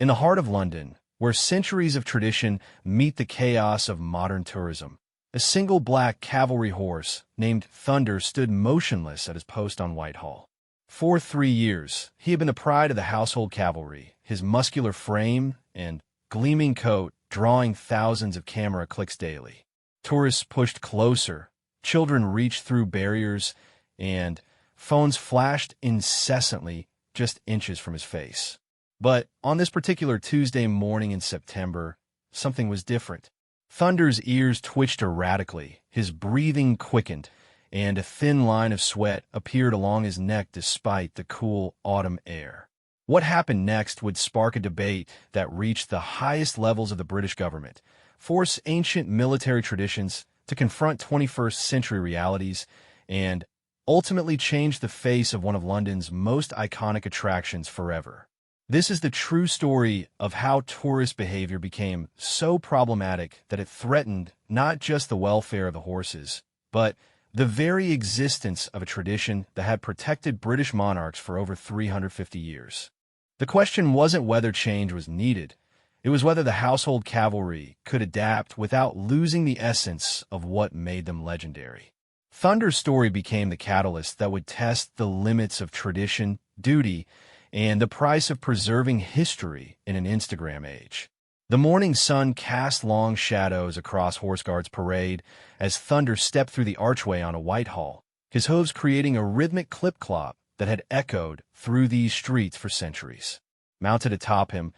In the heart of London, where centuries of tradition meet the chaos of modern tourism, a single black cavalry horse named Thunder stood motionless at his post on Whitehall. For 3 years, he had been the pride of the household cavalry, his muscular frame and gleaming coat drawing thousands of camera clicks daily. Tourists pushed closer, children reached through barriers, and phones flashed incessantly just inches from his face. But on this particular Tuesday morning in September, something was different. Thunder's ears twitched erratically, his breathing quickened, and a thin line of sweat appeared along his neck despite the cool autumn air. What happened next would spark a debate that reached the highest levels of the British government, force ancient military traditions to confront 21st century realities, and ultimately change the face of one of London's most iconic attractions forever. This is the true story of how tourist behavior became so problematic that it threatened not just the welfare of the horses, but the very existence of a tradition that had protected British monarchs for over 350 years. The question wasn't whether change was needed. It was whether the household cavalry could adapt without losing the essence of what made them legendary. Thunder's story became the catalyst that would test the limits of tradition, duty, and the price of preserving history in an Instagram age. The morning sun cast long shadows across Horse Guards Parade as Thunder stepped through the archway onto Whitehall, his hooves creating a rhythmic clip-clop that had echoed through these streets for centuries. Mounted atop him,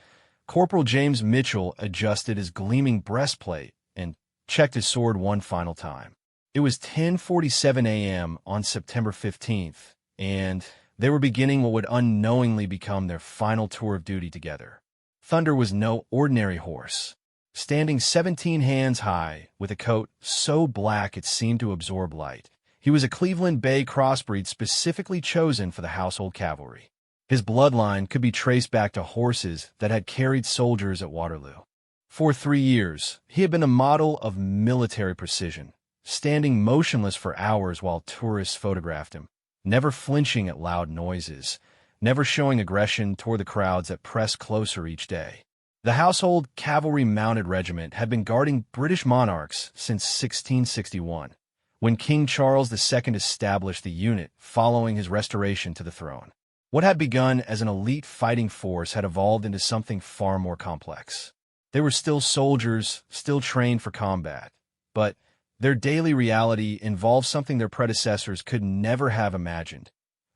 Corporal James Mitchell adjusted his gleaming breastplate and checked his sword one final time. It was 10:47 a.m. on September 15th, and they were beginning what would unknowingly become their final tour of duty together. Thunder was no ordinary horse. Standing 17 hands high, with a coat so black it seemed to absorb light, he was a Cleveland Bay crossbreed specifically chosen for the household cavalry. His bloodline could be traced back to horses that had carried soldiers at Waterloo. For 3 years, he had been a model of military precision, standing motionless for hours while tourists photographed him, never flinching at loud noises, never showing aggression toward the crowds that pressed closer each day. The Household Cavalry Mounted Regiment had been guarding British monarchs since 1661, when King Charles II established the unit following his restoration to the throne. What had begun as an elite fighting force had evolved into something far more complex. They were still soldiers, still trained for combat, but their daily reality involved something their predecessors could never have imagined: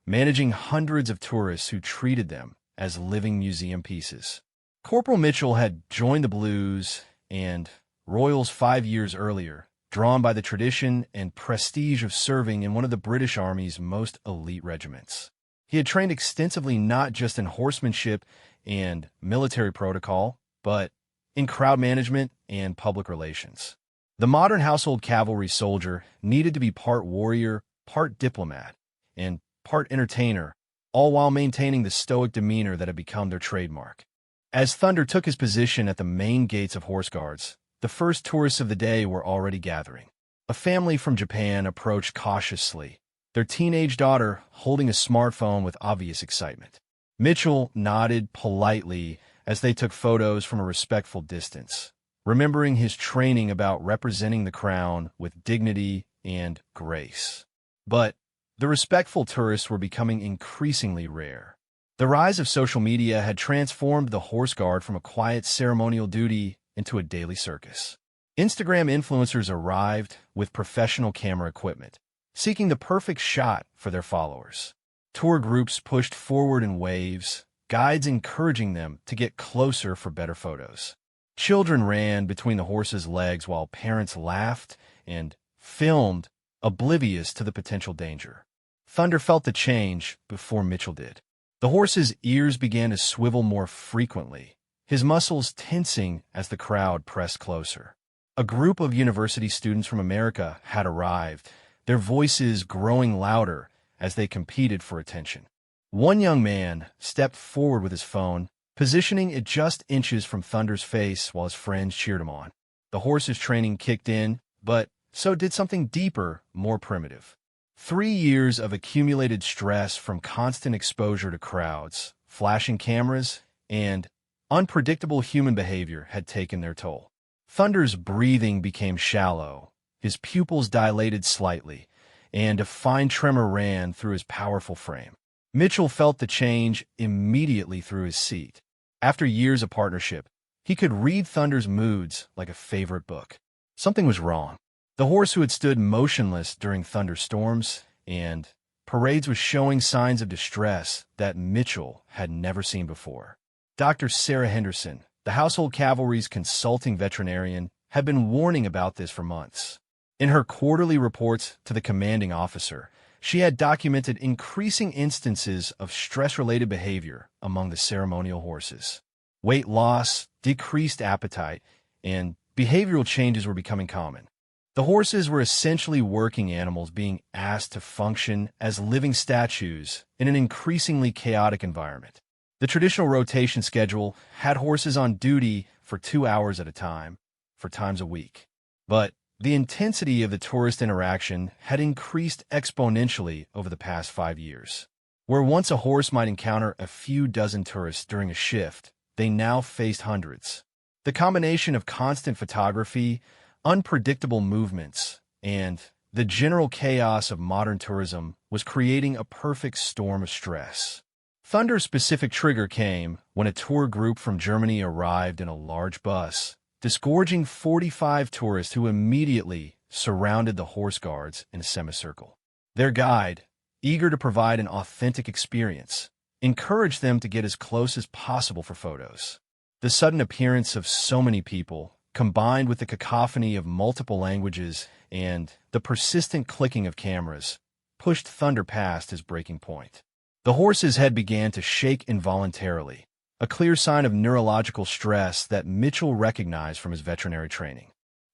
managing hundreds of tourists who treated them as living museum pieces. Corporal Mitchell had joined the Blues and Royals 5 years earlier, drawn by the tradition and prestige of serving in one of the British Army's most elite regiments. He had trained extensively not just in horsemanship and military protocol, but in crowd management and public relations. The modern household cavalry soldier needed to be part warrior, part diplomat, and part entertainer, all while maintaining the stoic demeanor that had become their trademark. As Thunder took his position at the main gates of Horse Guards, the first tourists of the day were already gathering. A family from Japan approached cautiously, their teenage daughter holding a smartphone with obvious excitement. Mitchell nodded politely as they took photos from a respectful distance, remembering his training about representing the crown with dignity and grace. But the respectful tourists were becoming increasingly rare. The rise of social media had transformed the Horse Guard from a quiet ceremonial duty into a daily circus. Instagram influencers arrived with professional camera equipment, seeking the perfect shot for their followers. Tour groups pushed forward in waves, guides encouraging them to get closer for better photos. Children ran between the horses' legs while parents laughed and filmed, oblivious to the potential danger. Thunder felt the change before Mitchell did. The horse's ears began to swivel more frequently, his muscles tensing as the crowd pressed closer. A group of university students from America had arrived, their voices growing louder as they competed for attention. One young man stepped forward with his phone, positioning it just inches from Thunder's face while his friends cheered him on. The horse's training kicked in, but so did something deeper, more primitive. 3 years of accumulated stress from constant exposure to crowds, flashing cameras, and Unpredictable human behavior had taken their toll. Thunder's breathing became shallow, his pupils dilated slightly, and a fine tremor ran through his powerful frame. Mitchell felt the change immediately through his seat. After years of partnership, he could read Thunder's moods like a favorite book. Something was wrong. The horse who had stood motionless during thunderstorms and parades was showing signs of distress that Mitchell had never seen before. Dr. Sarah Henderson, the Household Cavalry's consulting veterinarian, had been warning about this for months. In her quarterly reports to the commanding officer, she had documented increasing instances of stress-related behavior among the ceremonial horses. Weight loss, decreased appetite, and behavioral changes were becoming common. The horses were essentially working animals being asked to function as living statues in an increasingly chaotic environment. The traditional rotation schedule had horses on duty for 2 hours at a time, 4 times a week. But the intensity of the tourist interaction had increased exponentially over the past 5 years. Where once a horse might encounter a few dozen tourists during a shift, they now faced hundreds. The combination of constant photography, unpredictable movements, and the general chaos of modern tourism was creating a perfect storm of stress. Thunder's specific trigger came when a tour group from Germany arrived in a large bus, disgorging 45 tourists who immediately surrounded the horse guards in a semicircle. Their guide, eager to provide an authentic experience, encouraged them to get as close as possible for photos. The sudden appearance of so many people, combined with the cacophony of multiple languages and the persistent clicking of cameras, pushed Thunder past his breaking point. The horse's head began to shake involuntarily, a clear sign of neurological stress that Mitchell recognized from his veterinary training.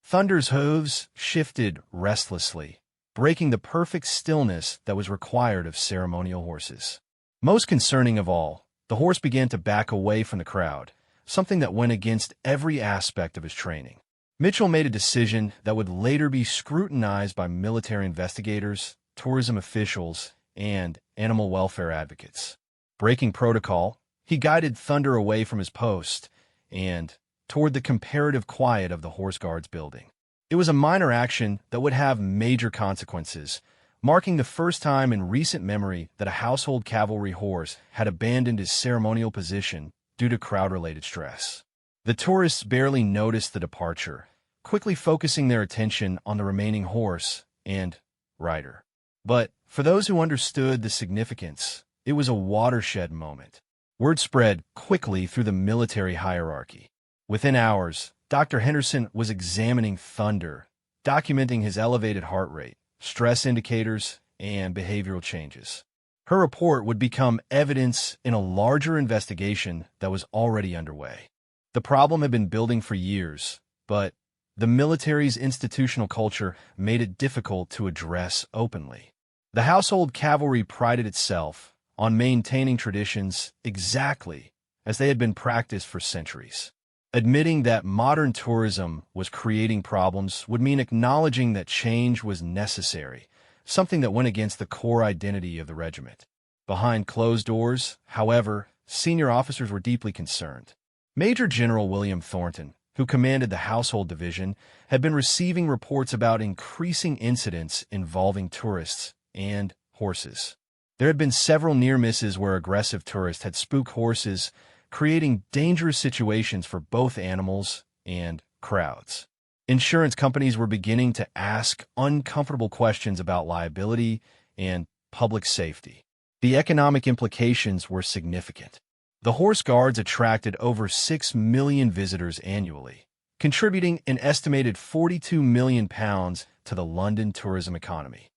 Thunder's hooves shifted restlessly, breaking the perfect stillness that was required of ceremonial horses. Most concerning of all, the horse began to back away from the crowd, something that went against every aspect of his training. Mitchell made a decision that would later be scrutinized by military investigators, tourism officials, and animal welfare advocates. Breaking protocol, he guided Thunder away from his post and toward the comparative quiet of the horse guards building. It was a minor action that would have major consequences, marking the first time in recent memory that a household cavalry horse had abandoned his ceremonial position due to crowd-related stress. The tourists barely noticed the departure, quickly focusing their attention on the remaining horse and rider. But for those who understood the significance, it was a watershed moment. Word spread quickly through the military hierarchy. Within hours, Dr. Henderson was examining Thunder, documenting his elevated heart rate, stress indicators, and behavioral changes. Her report would become evidence in a larger investigation that was already underway. The problem had been building for years, but the military's institutional culture made it difficult to address openly. The household cavalry prided itself on maintaining traditions exactly as they had been practiced for centuries. Admitting that modern tourism was creating problems would mean acknowledging that change was necessary, something that went against the core identity of the regiment. Behind closed doors, however, senior officers were deeply concerned. Major General William Thornton, who commanded the Household Division, had been receiving reports about increasing incidents involving tourists and horses. There had been several near misses where aggressive tourists had spooked horses, creating dangerous situations for both animals and crowds. Insurance companies were beginning to ask uncomfortable questions about liability and public safety. The economic implications were significant. The horse guards attracted over 6 million visitors annually, contributing an estimated £42 million to the London tourism economy.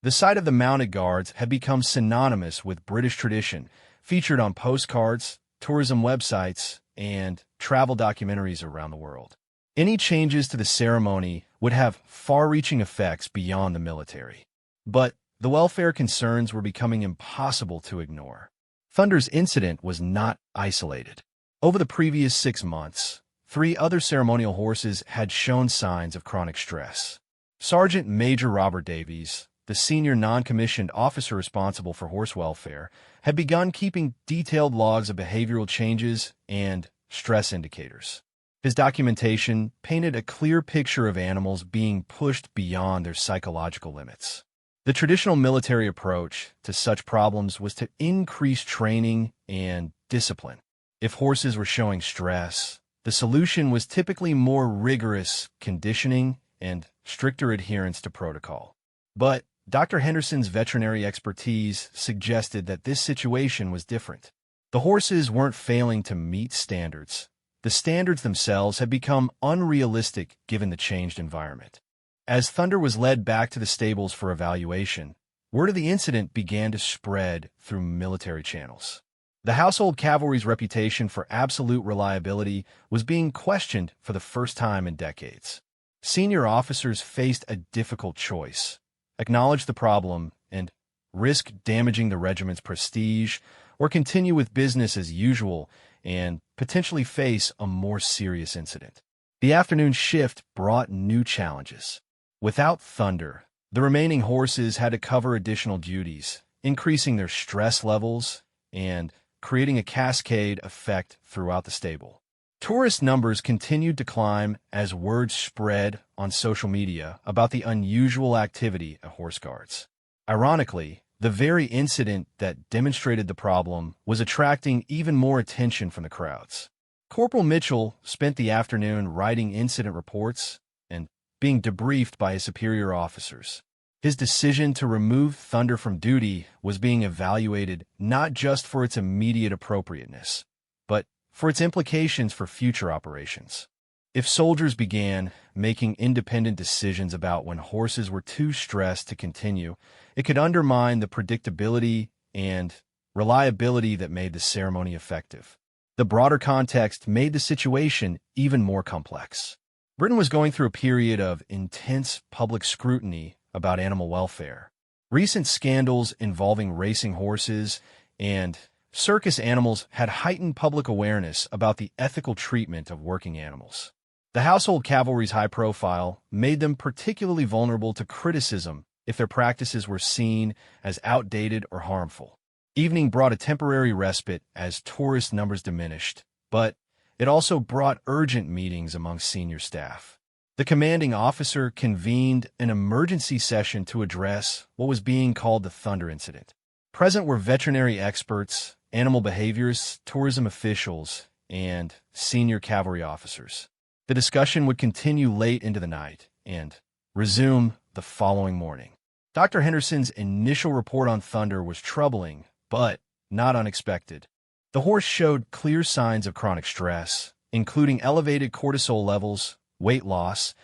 The sight of the mounted guards had become synonymous with British tradition, featured on postcards, tourism websites, and travel documentaries around the world. Any changes to the ceremony would have far-reaching effects beyond the military. But the welfare concerns were becoming impossible to ignore. Thunder's incident was not isolated. Over the previous 6 months, 3 other ceremonial horses had shown signs of chronic stress. Sergeant Major Robert Davies, the senior non-commissioned officer responsible for horse welfare, had begun keeping detailed logs of behavioral changes and stress indicators. His documentation painted a clear picture of animals being pushed beyond their psychological limits. The traditional military approach to such problems was to increase training and discipline. If horses were showing stress, the solution was typically more rigorous conditioning and stricter adherence to protocol. But Dr. Henderson's veterinary expertise suggested that this situation was different. The horses weren't failing to meet standards. The standards themselves had become unrealistic given the changed environment. As Thunder was led back to the stables for evaluation, word of the incident began to spread through military channels. The household cavalry's reputation for absolute reliability was being questioned for the first time in decades. Senior officers faced a difficult choice: acknowledge the problem and risk damaging the regiment's prestige, or continue with business as usual and potentially face a more serious incident. The afternoon shift brought new challenges. Without Thunder, the remaining horses had to cover additional duties, increasing their stress levels and creating a cascade effect throughout the stable. Tourist numbers continued to climb as word spread on social media about the unusual activity at horse guards. Ironically, the very incident that demonstrated the problem was attracting even more attention from the crowds. Corporal Mitchell spent the afternoon writing incident reports and being debriefed by his superior officers. His decision to remove Thunder from duty was being evaluated not just for its immediate appropriateness, but for its implications for future operations. If soldiers began making independent decisions about when horses were too stressed to continue, it could undermine the predictability and reliability that made the ceremony effective. The broader context made the situation even more complex. Britain was going through a period of intense public scrutiny about animal welfare. Recent scandals involving racing horses and circus animals had heightened public awareness about the ethical treatment of working animals. The household cavalry's high profile made them particularly vulnerable to criticism if their practices were seen as outdated or harmful. Evening brought a temporary respite as tourist numbers diminished, but it also brought urgent meetings among senior staff. The commanding officer convened an emergency session to address what was being called the Thunder incident. Present were veterinary experts, animal behaviorists, tourism officials, and senior cavalry officers. The discussion would continue late into the night and resume the following morning. Dr. Henderson's initial report on Thunder was troubling, but not unexpected. The horse showed clear signs of chronic stress, including elevated cortisol levels, weight loss,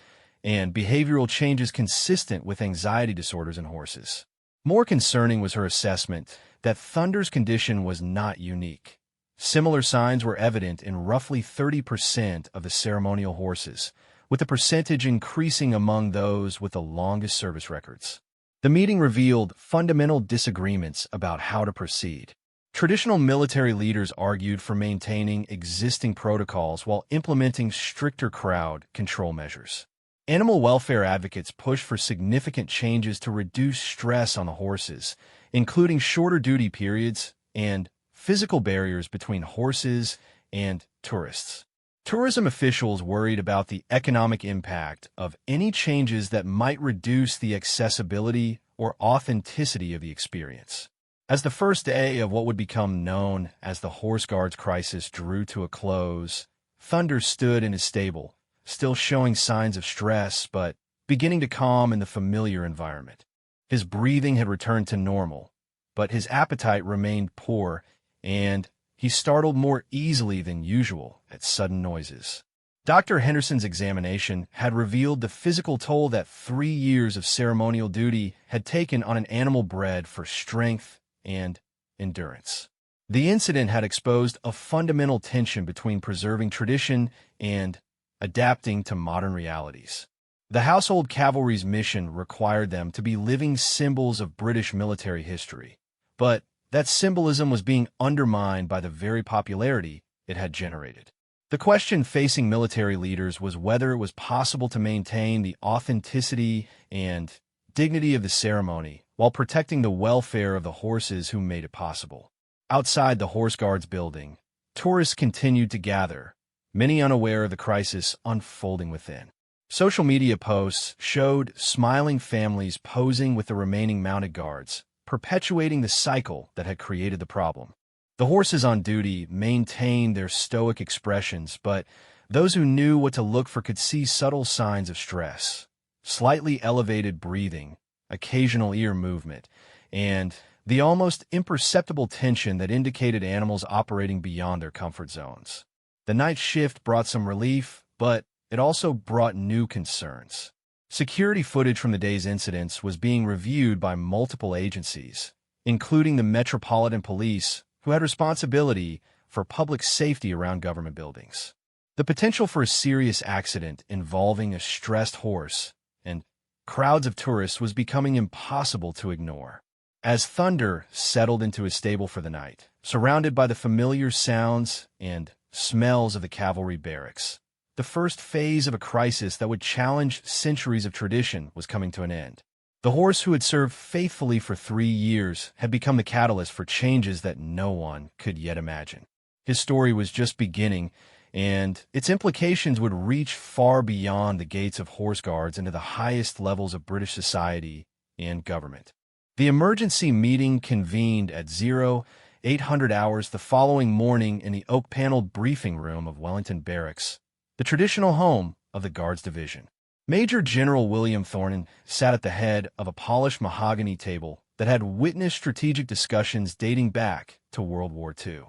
and behavioral changes consistent with anxiety disorders in horses. More concerning was her assessment that Thunder's condition was not unique. Similar signs were evident in roughly 30% of the ceremonial horses, with the percentage increasing among those with the longest service records. The meeting revealed fundamental disagreements about how to proceed. Traditional military leaders argued for maintaining existing protocols while implementing stricter crowd control measures. Animal welfare advocates pushed for significant changes to reduce stress on the horses, including shorter duty periods and physical barriers between horses and tourists. Tourism officials worried about the economic impact of any changes that might reduce the accessibility or authenticity of the experience. As the first day of what would become known as the Horse Guards crisis drew to a close, Thunder stood in his stable, still showing signs of stress but beginning to calm in the familiar environment. His breathing had returned to normal, but his appetite remained poor, and he startled more easily than usual at sudden noises. Dr. Henderson's examination had revealed the physical toll that 3 years of ceremonial duty had taken on an animal bred for strength and endurance. The incident had exposed a fundamental tension between preserving tradition and adapting to modern realities. The household cavalry's mission required them to be living symbols of British military history, but that symbolism was being undermined by the very popularity it had generated. The question facing military leaders was whether it was possible to maintain the authenticity and dignity of the ceremony while protecting the welfare of the horses who made it possible. Outside the Horse Guards building, tourists continued to gather, many unaware of the crisis unfolding within. Social media posts showed smiling families posing with the remaining mounted guards, perpetuating the cycle that had created the problem. The horses on duty maintained their stoic expressions, but those who knew what to look for could see subtle signs of stress, slightly elevated breathing, occasional ear movement, and the almost imperceptible tension that indicated animals operating beyond their comfort zones. The night shift brought some relief, but it also brought new concerns. Security footage from the day's incidents was being reviewed by multiple agencies, including the Metropolitan Police, who had responsibility for public safety around government buildings. The potential for a serious accident involving a stressed horse and crowds of tourists was becoming impossible to ignore. As Thunder settled into his stable for the night, surrounded by the familiar sounds and smells of the cavalry barracks, the first phase of a crisis that would challenge centuries of tradition was coming to an end. The horse who had served faithfully for 3 years had become the catalyst for changes that no one could yet imagine. His story was just beginning, and its implications would reach far beyond the gates of horse guards into the highest levels of British society and government. The emergency meeting convened at 0800 hours the following morning in the oak-paneled briefing room of Wellington Barracks, the traditional home of the Guards Division. Major General William Thornton sat at the head of a polished mahogany table that had witnessed strategic discussions dating back to World War II.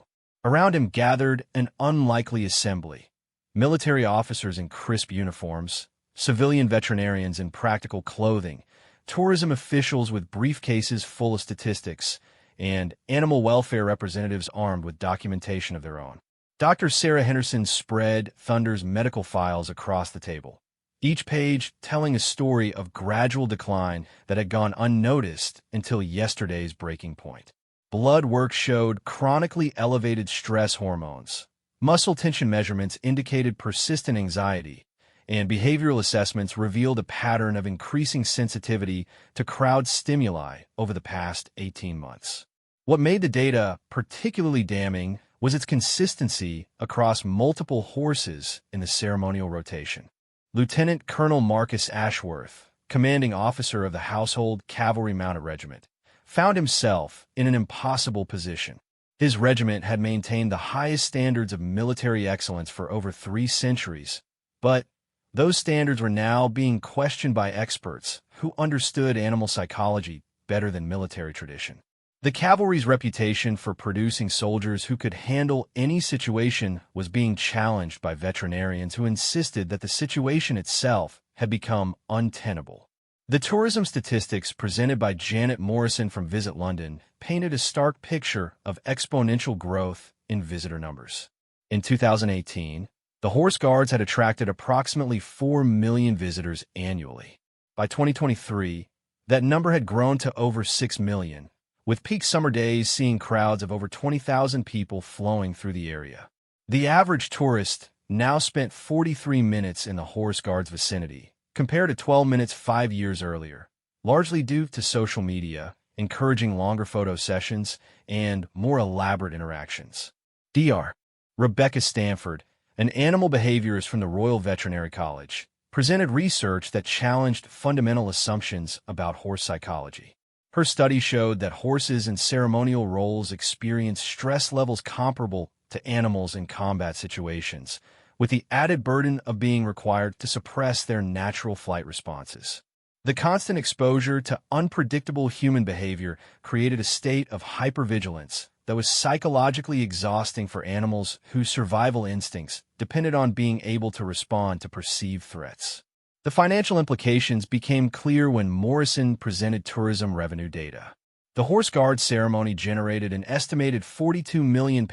Around him gathered an unlikely assembly: military officers in crisp uniforms, civilian veterinarians in practical clothing, tourism officials with briefcases full of statistics, and animal welfare representatives armed with documentation of their own. Dr. Sarah Henderson spread Thunder's medical files across the table, each page telling a story of gradual decline that had gone unnoticed until yesterday's breaking point. Blood work showed chronically elevated stress hormones. Muscle tension measurements indicated persistent anxiety, and behavioral assessments revealed a pattern of increasing sensitivity to crowd stimuli over the past 18 months. What made the data particularly damning was its consistency across multiple horses in the ceremonial rotation. Lieutenant Colonel Marcus Ashworth, commanding officer of the Household Cavalry Mounted Regiment, found himself in an impossible position. His regiment had maintained the highest standards of military excellence for over 3 centuries, but those standards were now being questioned by experts who understood animal psychology better than military tradition. The cavalry's reputation for producing soldiers who could handle any situation was being challenged by veterinarians who insisted that the situation itself had become untenable. The tourism statistics presented by Janet Morrison from Visit London painted a stark picture of exponential growth in visitor numbers. In 2018, the Horse Guards had attracted approximately 4 million visitors annually. By 2023, that number had grown to over 6 million, with peak summer days seeing crowds of over 20,000 people flowing through the area. The average tourist now spent 43 minutes in the Horse Guards vicinity, compared to 12 minutes 5 years earlier, largely due to social media, encouraging longer photo sessions and more elaborate interactions. Dr. Rebecca Stanford, an animal behaviorist from the Royal Veterinary College, presented research that challenged fundamental assumptions about horse psychology. Her study showed that horses in ceremonial roles experience stress levels comparable to animals in combat situations, with the added burden of being required to suppress their natural flight responses. The constant exposure to unpredictable human behavior created a state of hypervigilance that was psychologically exhausting for animals whose survival instincts depended on being able to respond to perceived threats. The financial implications became clear when Morrison presented tourism revenue data. The Horse Guard ceremony generated an estimated £42 million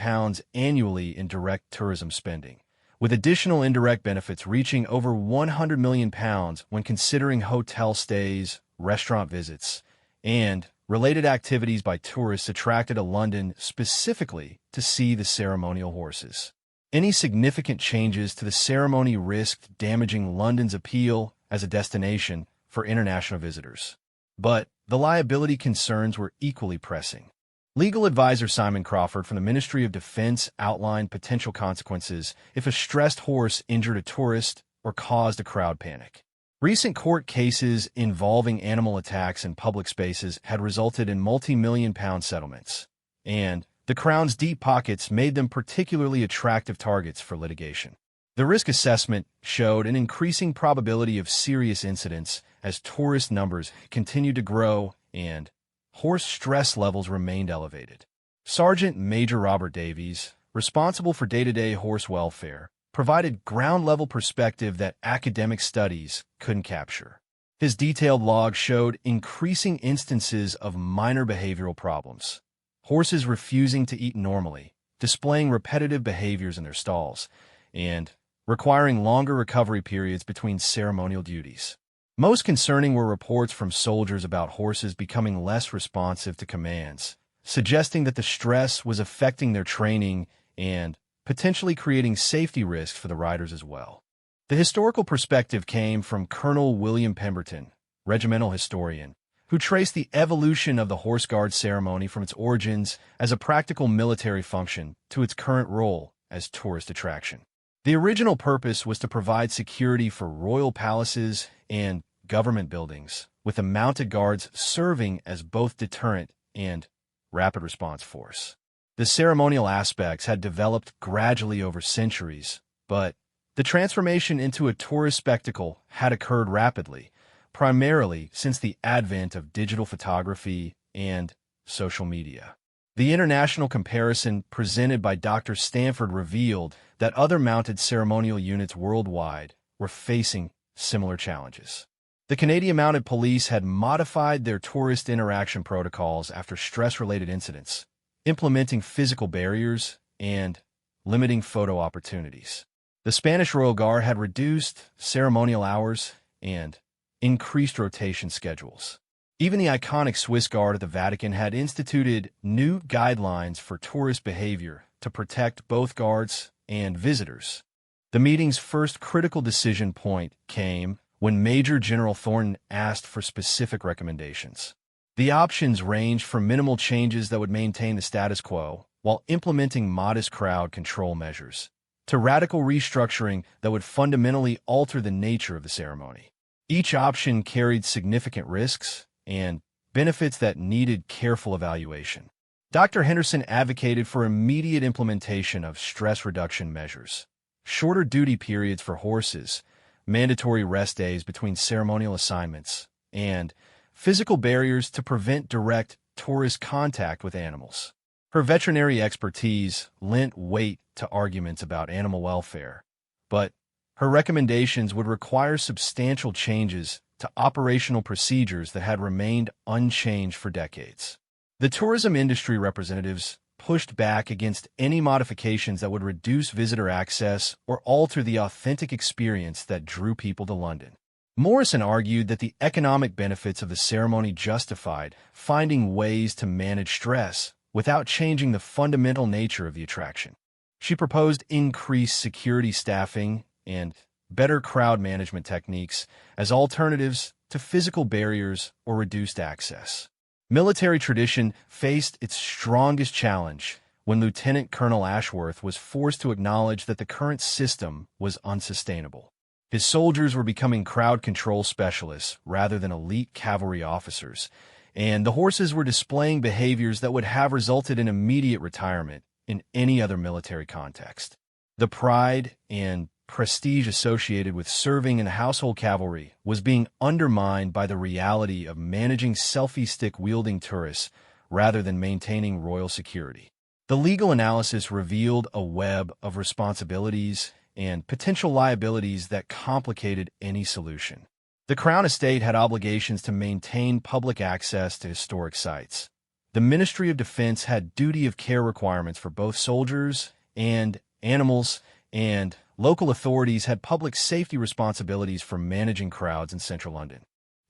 annually in direct tourism spending, with additional indirect benefits reaching over £100 million when considering hotel stays, restaurant visits, and related activities by tourists attracted to London specifically to see the ceremonial horses. Any significant changes to the ceremony risked damaging London's appeal as a destination for international visitors. But the liability concerns were equally pressing. Legal advisor Simon Crawford from the Ministry of Defense outlined potential consequences if a stressed horse injured a tourist or caused a crowd panic. Recent court cases involving animal attacks in public spaces had resulted in multi-million-pound settlements, and the Crown's deep pockets made them particularly attractive targets for litigation. The risk assessment showed an increasing probability of serious incidents as tourist numbers continued to grow and horse stress levels remained elevated. Sergeant Major Robert Davies, responsible for day-to-day horse welfare, provided ground-level perspective that academic studies couldn't capture. His detailed log showed increasing instances of minor behavioral problems. Horses refusing to eat normally, displaying repetitive behaviors in their stalls, and requiring longer recovery periods between ceremonial duties. Most concerning were reports from soldiers about horses becoming less responsive to commands, suggesting that the stress was affecting their training and potentially creating safety risks for the riders as well. The historical perspective came from Colonel William Pemberton, regimental historian, who traced the evolution of the horse guard ceremony from its origins as a practical military function to its current role as tourist attraction. The original purpose was to provide security for royal palaces and government buildings, with the mounted guards serving as both deterrent and rapid response force. The ceremonial aspects had developed gradually over centuries, but the transformation into a tourist spectacle had occurred rapidly, primarily since the advent of digital photography and social media. The international comparison presented by Dr. Stanford revealed that other mounted ceremonial units worldwide were facing similar challenges. The Canadian Mounted Police had modified their tourist interaction protocols after stress-related incidents, implementing physical barriers and limiting photo opportunities. The Spanish Royal Guard had reduced ceremonial hours and increased rotation schedules. Even the iconic Swiss Guard at the Vatican had instituted new guidelines for tourist behavior to protect both guards and visitors. The meeting's first critical decision point came when Major General Thornton asked for specific recommendations. The options ranged from minimal changes that would maintain the status quo while implementing modest crowd control measures, to radical restructuring that would fundamentally alter the nature of the ceremony. Each option carried significant risks and benefits that needed careful evaluation. Dr. Henderson advocated for immediate implementation of stress reduction measures, shorter duty periods for horses, mandatory rest days between ceremonial assignments, and physical barriers to prevent direct tourist contact with animals. Her veterinary expertise lent weight to arguments about animal welfare, but her recommendations would require substantial changes to operational procedures that had remained unchanged for decades. The tourism industry representatives pushed back against any modifications that would reduce visitor access or alter the authentic experience that drew people to London. Morrison argued that the economic benefits of the ceremony justified finding ways to manage stress without changing the fundamental nature of the attraction. She proposed increased security staffing and better crowd management techniques as alternatives to physical barriers or reduced access. Military tradition faced its strongest challenge when Lieutenant Colonel Ashworth was forced to acknowledge that the current system was unsustainable. His soldiers were becoming crowd control specialists rather than elite cavalry officers, and the horses were displaying behaviors that would have resulted in immediate retirement in any other military context. The pride and prestige associated with serving in the household cavalry was being undermined by the reality of managing selfie stick-wielding tourists rather than maintaining royal security. The legal analysis revealed a web of responsibilities and potential liabilities that complicated any solution. The Crown Estate had obligations to maintain public access to historic sites. The Ministry of Defense had duty of care requirements for both soldiers and animals, and local authorities had public safety responsibilities for managing crowds in central London.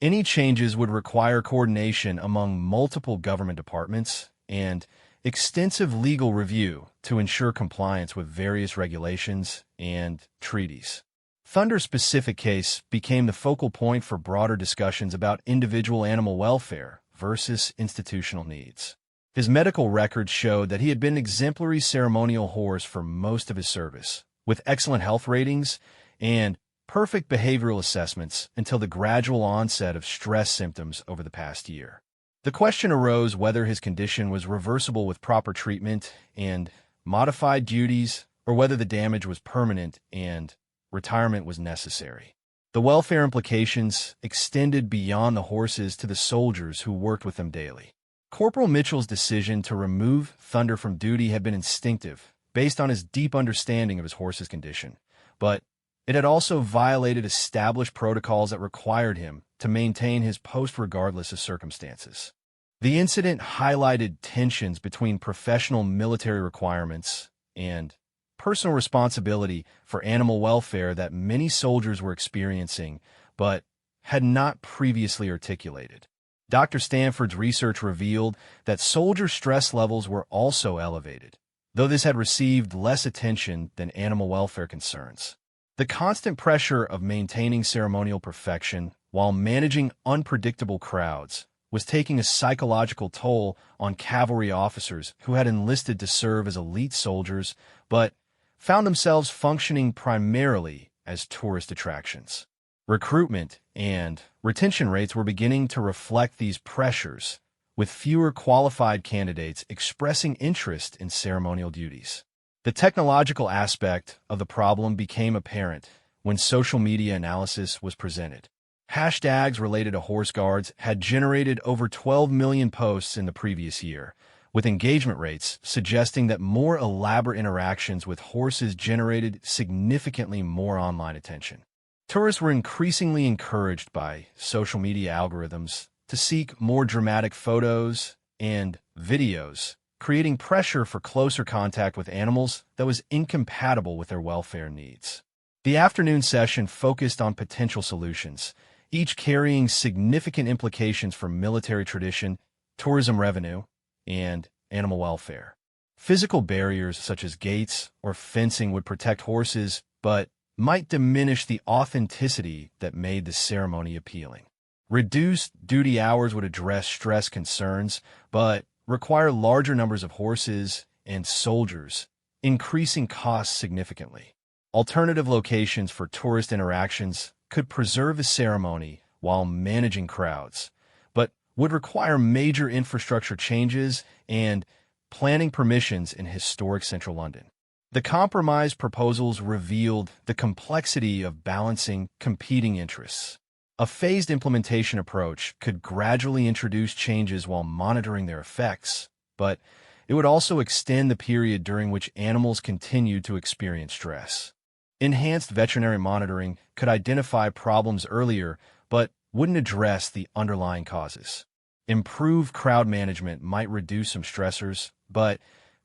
Any changes would require coordination among multiple government departments and extensive legal review to ensure compliance with various regulations and treaties. Thunder's specific case became the focal point for broader discussions about individual animal welfare versus institutional needs. His medical records showed that he had been an exemplary ceremonial horse for most of his service, with excellent health ratings and perfect behavioral assessments until the gradual onset of stress symptoms over the past year. The question arose whether his condition was reversible with proper treatment and modified duties, or whether the damage was permanent and retirement was necessary. The welfare implications extended beyond the horses to the soldiers who worked with them daily. Corporal Mitchell's decision to remove Thunder from duty had been instinctive, based on his deep understanding of his horse's condition, but it had also violated established protocols that required him to maintain his post regardless of circumstances. The incident highlighted tensions between professional military requirements and personal responsibility for animal welfare that many soldiers were experiencing, but had not previously articulated. Dr. Stanford's research revealed that soldier stress levels were also elevated, though this had received less attention than animal welfare concerns. The constant pressure of maintaining ceremonial perfection while managing unpredictable crowds was taking a psychological toll on cavalry officers who had enlisted to serve as elite soldiers, but found themselves functioning primarily as tourist attractions. Recruitment and retention rates were beginning to reflect these pressures, with fewer qualified candidates expressing interest in ceremonial duties. The technological aspect of the problem became apparent when social media analysis was presented. Hashtags related to horse guards had generated over 12 million posts in the previous year, with engagement rates suggesting that more elaborate interactions with horses generated significantly more online attention. Tourists were increasingly encouraged by social media algorithms to seek more dramatic photos and videos, creating pressure for closer contact with animals that was incompatible with their welfare needs. The afternoon session focused on potential solutions, each carrying significant implications for military tradition, tourism revenue, and animal welfare. Physical barriers such as gates or fencing would protect horses, but might diminish the authenticity that made the ceremony appealing. Reduced duty hours would address stress concerns, but require larger numbers of horses and soldiers, increasing costs significantly. Alternative locations for tourist interactions could preserve the ceremony while managing crowds, but would require major infrastructure changes and planning permissions in historic central London. The compromise proposals revealed the complexity of balancing competing interests. A phased implementation approach could gradually introduce changes while monitoring their effects, but it would also extend the period during which animals continued to experience stress. Enhanced veterinary monitoring could identify problems earlier, but wouldn't address the underlying causes. Improved crowd management might reduce some stressors, but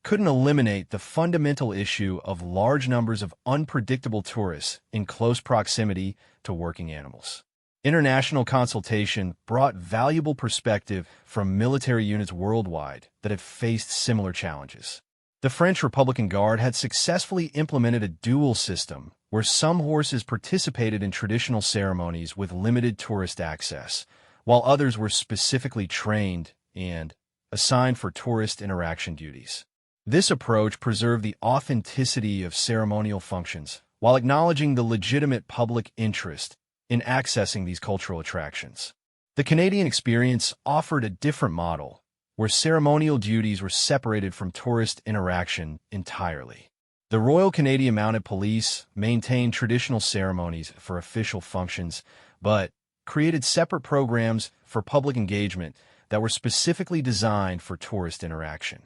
couldn't eliminate the fundamental issue of large numbers of unpredictable tourists in close proximity to working animals. International consultation brought valuable perspective from military units worldwide that had faced similar challenges. The French Republican Guard had successfully implemented a dual system where some horses participated in traditional ceremonies with limited tourist access, while others were specifically trained and assigned for tourist interaction duties. This approach preserved the authenticity of ceremonial functions while acknowledging the legitimate public interest in accessing these cultural attractions. The Canadian experience offered a different model, where ceremonial duties were separated from tourist interaction entirely. The Royal Canadian Mounted Police maintained traditional ceremonies for official functions, but created separate programs for public engagement that were specifically designed for tourist interaction.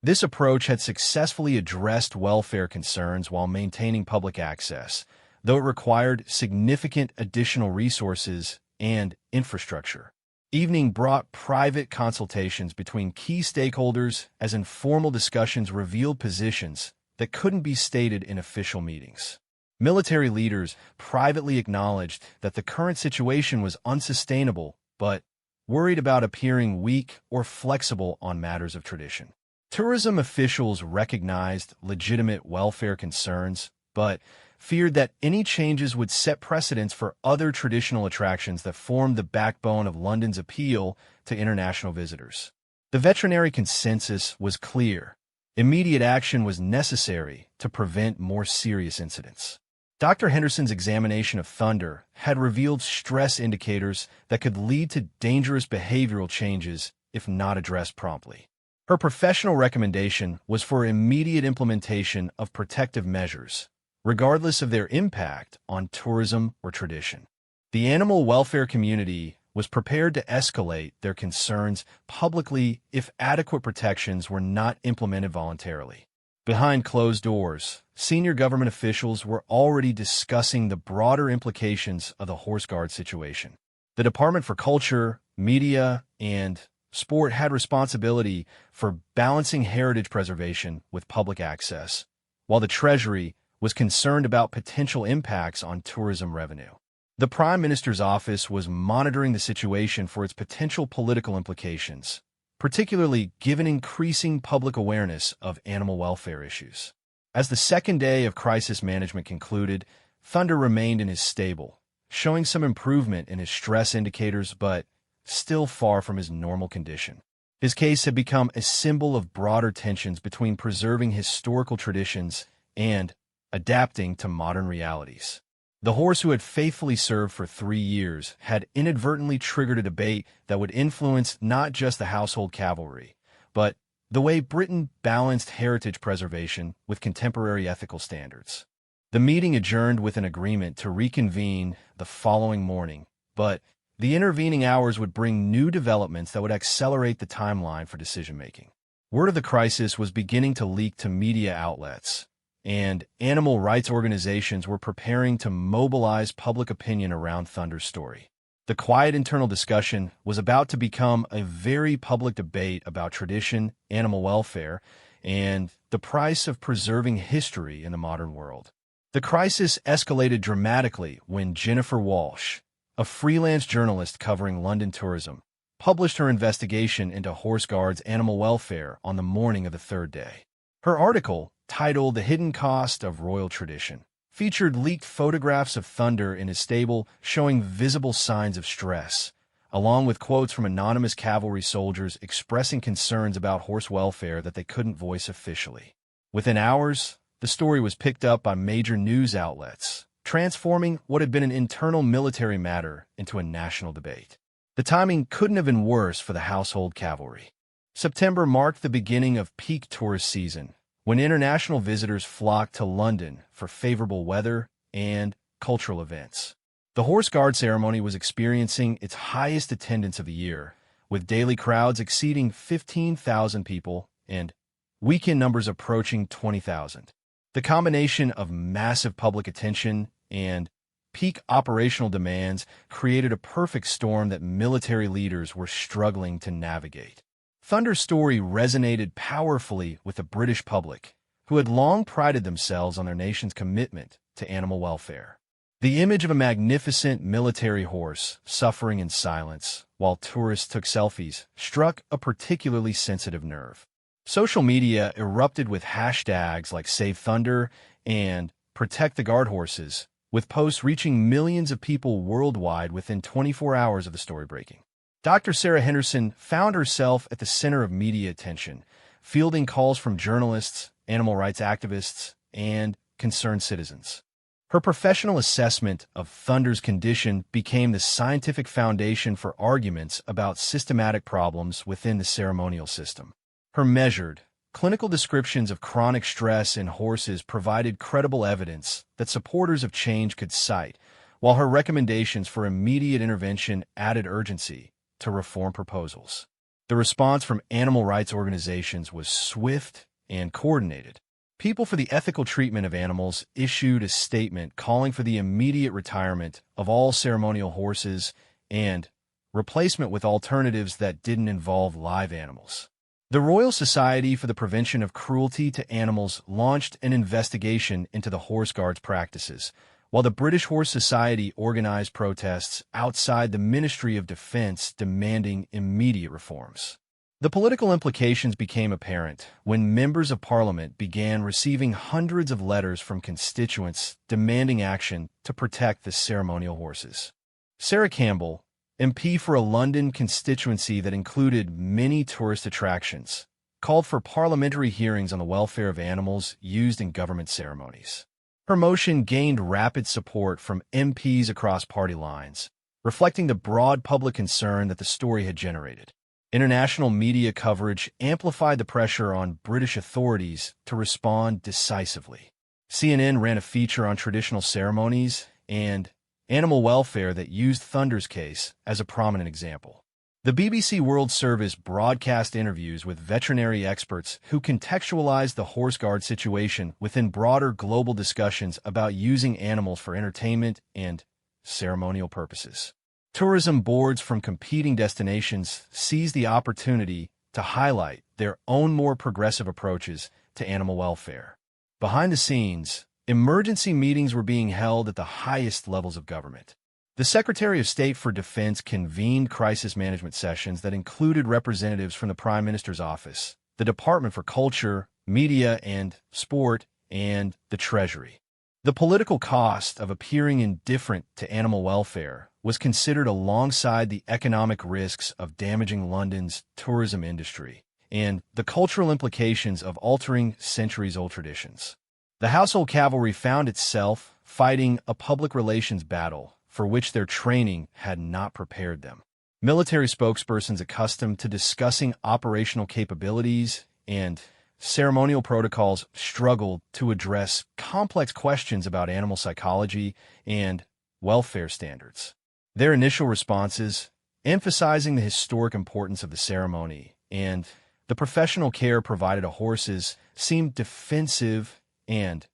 This approach had successfully addressed welfare concerns while maintaining public access, though it required significant additional resources and infrastructure. Evening brought private consultations between key stakeholders as informal discussions revealed positions that couldn't be stated in official meetings. Military leaders privately acknowledged that the current situation was unsustainable, but worried about appearing weak or flexible on matters of tradition. Tourism officials recognized legitimate welfare concerns, but feared that any changes would set precedents for other traditional attractions that formed the backbone of London's appeal to international visitors. The veterinary consensus was clear. Immediate action was necessary to prevent more serious incidents. Dr. Henderson's examination of Thunder had revealed stress indicators that could lead to dangerous behavioral changes if not addressed promptly. Her professional recommendation was for immediate implementation of protective measures, regardless of their impact on tourism or tradition. The animal welfare community was prepared to escalate their concerns publicly if adequate protections were not implemented voluntarily. Behind closed doors, senior government officials were already discussing the broader implications of the horse guard situation. The Department for Culture, Media, and Sport had responsibility for balancing heritage preservation with public access, while the Treasury was concerned about potential impacts on tourism revenue. The Prime Minister's office was monitoring the situation for its potential political implications, particularly given increasing public awareness of animal welfare issues. As the second day of crisis management concluded, Thunder remained in his stable, showing some improvement in his stress indicators but still far from his normal condition. His case had become a symbol of broader tensions between preserving historical traditions and adapting to modern realities. The horse who had faithfully served for 3 years had inadvertently triggered a debate that would influence not just the household cavalry, but the way Britain balanced heritage preservation with contemporary ethical standards. The meeting adjourned with an agreement to reconvene the following morning, but the intervening hours would bring new developments that would accelerate the timeline for decision-making. Word of the crisis was beginning to leak to media outlets, and animal rights organizations were preparing to mobilize public opinion around Thunder's story. The quiet internal discussion was about to become a very public debate about tradition, animal welfare, and the price of preserving history in the modern world. The crisis escalated dramatically when Jennifer Walsh, a freelance journalist covering London tourism, published her investigation into horse guards' animal welfare on the morning of the third day. Her article, titled "The Hidden Cost of Royal Tradition," featured leaked photographs of Thunder in his stable showing visible signs of stress, along with quotes from anonymous cavalry soldiers expressing concerns about horse welfare that they couldn't voice officially. Within hours, the story was picked up by major news outlets, transforming what had been an internal military matter into a national debate. The timing couldn't have been worse for the household cavalry. September marked the beginning of peak tourist season, when international visitors flocked to London for favorable weather and cultural events. The Horse Guard ceremony was experiencing its highest attendance of the year, with daily crowds exceeding 15,000 people and weekend numbers approaching 20,000. The combination of massive public attention and peak operational demands created a perfect storm that military leaders were struggling to navigate. Thunder's story resonated powerfully with the British public, who had long prided themselves on their nation's commitment to animal welfare. The image of a magnificent military horse suffering in silence while tourists took selfies struck a particularly sensitive nerve. Social media erupted with hashtags like Save Thunder and Protect the Guard Horses, with posts reaching millions of people worldwide within 24 hours of the story breaking. Dr. Sarah Henderson found herself at the center of media attention, fielding calls from journalists, animal rights activists, and concerned citizens. Her professional assessment of Thunder's condition became the scientific foundation for arguments about systematic problems within the ceremonial system. Her measured, clinical descriptions of chronic stress in horses provided credible evidence that supporters of change could cite, while her recommendations for immediate intervention added urgency to reform proposals. The response from animal rights organizations was swift and coordinated. People for the Ethical Treatment of Animals issued a statement calling for the immediate retirement of all ceremonial horses and replacement with alternatives that didn't involve live animals. The Royal Society for the Prevention of Cruelty to Animals launched an investigation into the Horse Guards' practices, while the British Horse Society organized protests outside the Ministry of Defense demanding immediate reforms. The political implications became apparent when members of Parliament began receiving hundreds of letters from constituents demanding action to protect the ceremonial horses. Sarah Campbell, MP for a London constituency that included many tourist attractions, called for parliamentary hearings on the welfare of animals used in government ceremonies. Her motion gained rapid support from MPs across party lines, reflecting the broad public concern that the story had generated. International media coverage amplified the pressure on British authorities to respond decisively. CNN ran a feature on traditional ceremonies and animal welfare that used Thunder's case as a prominent example. The BBC World Service broadcast interviews with veterinary experts who contextualized the horse guard situation within broader global discussions about using animals for entertainment and ceremonial purposes. Tourism boards from competing destinations seized the opportunity to highlight their own more progressive approaches to animal welfare. Behind the scenes, emergency meetings were being held at the highest levels of government. The Secretary of State for Defense convened crisis management sessions that included representatives from the Prime Minister's office, the Department for Culture, Media and Sport, and the Treasury. The political cost of appearing indifferent to animal welfare was considered alongside the economic risks of damaging London's tourism industry and the cultural implications of altering centuries-old traditions. The household cavalry found itself fighting a public relations battle for which their training had not prepared them. Military spokespersons accustomed to discussing operational capabilities and ceremonial protocols struggled to address complex questions about animal psychology and welfare standards. Their initial responses, emphasizing the historic importance of the ceremony and the professional care provided to horses, seemed defensive and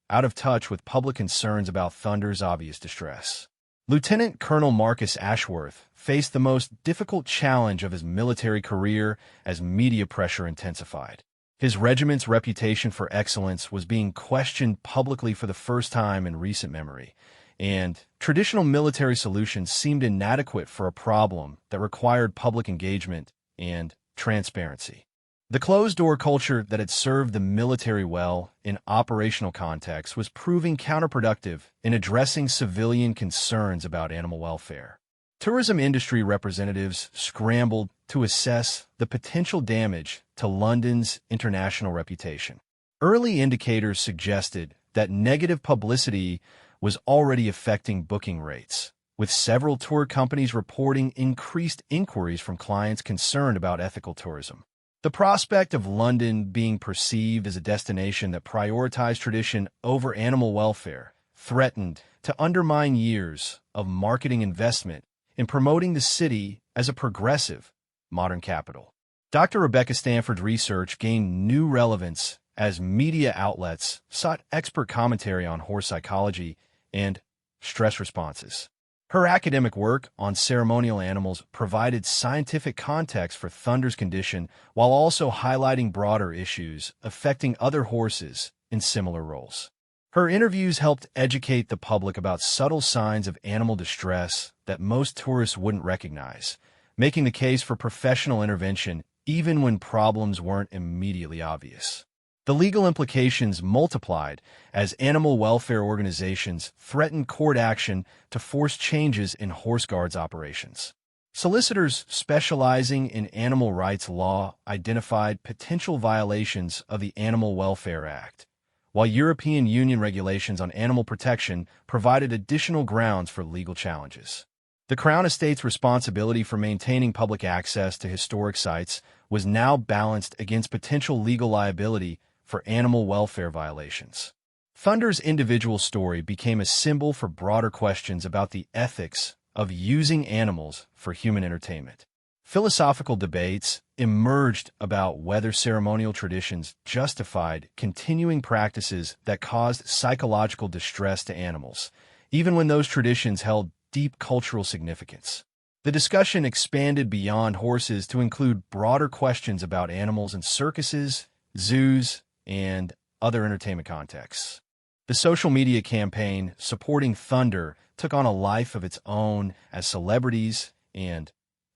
out of touch with public concerns about Thunder's obvious distress. Lieutenant Colonel Marcus Ashworth faced the most difficult challenge of his military career as media pressure intensified. His regiment's reputation for excellence was being questioned publicly for the first time in recent memory, and traditional military solutions seemed inadequate for a problem that required public engagement and transparency. The closed-door culture that had served the military well in operational contexts was proving counterproductive in addressing civilian concerns about animal welfare. Tourism industry representatives scrambled to assess the potential damage to London's international reputation. Early indicators suggested that negative publicity was already affecting booking rates, with several tour companies reporting increased inquiries from clients concerned about ethical tourism. The prospect of London being perceived as a destination that prioritized tradition over animal welfare threatened to undermine years of marketing investment in promoting the city as a progressive, modern capital. Dr. Rebecca Stanford's research gained new relevance as media outlets sought expert commentary on horse psychology and stress responses. Her academic work on ceremonial animals provided scientific context for Thunder's condition while also highlighting broader issues affecting other horses in similar roles. Her interviews helped educate the public about subtle signs of animal distress that most tourists wouldn't recognize, making the case for professional intervention even when problems weren't immediately obvious. The legal implications multiplied as animal welfare organizations threatened court action to force changes in horse guards operations. Solicitors specializing in animal rights law identified potential violations of the Animal Welfare Act, while European Union regulations on animal protection provided additional grounds for legal challenges. The Crown Estate's responsibility for maintaining public access to historic sites was now balanced against potential legal liability for animal welfare violations. Thunder's individual story became a symbol for broader questions about the ethics of using animals for human entertainment. Philosophical debates emerged about whether ceremonial traditions justified continuing practices that caused psychological distress to animals, even when those traditions held deep cultural significance. The discussion expanded beyond horses to include broader questions about animals in circuses, zoos, and other entertainment contexts. The social media campaign supporting Thunder took on a life of its own as celebrities and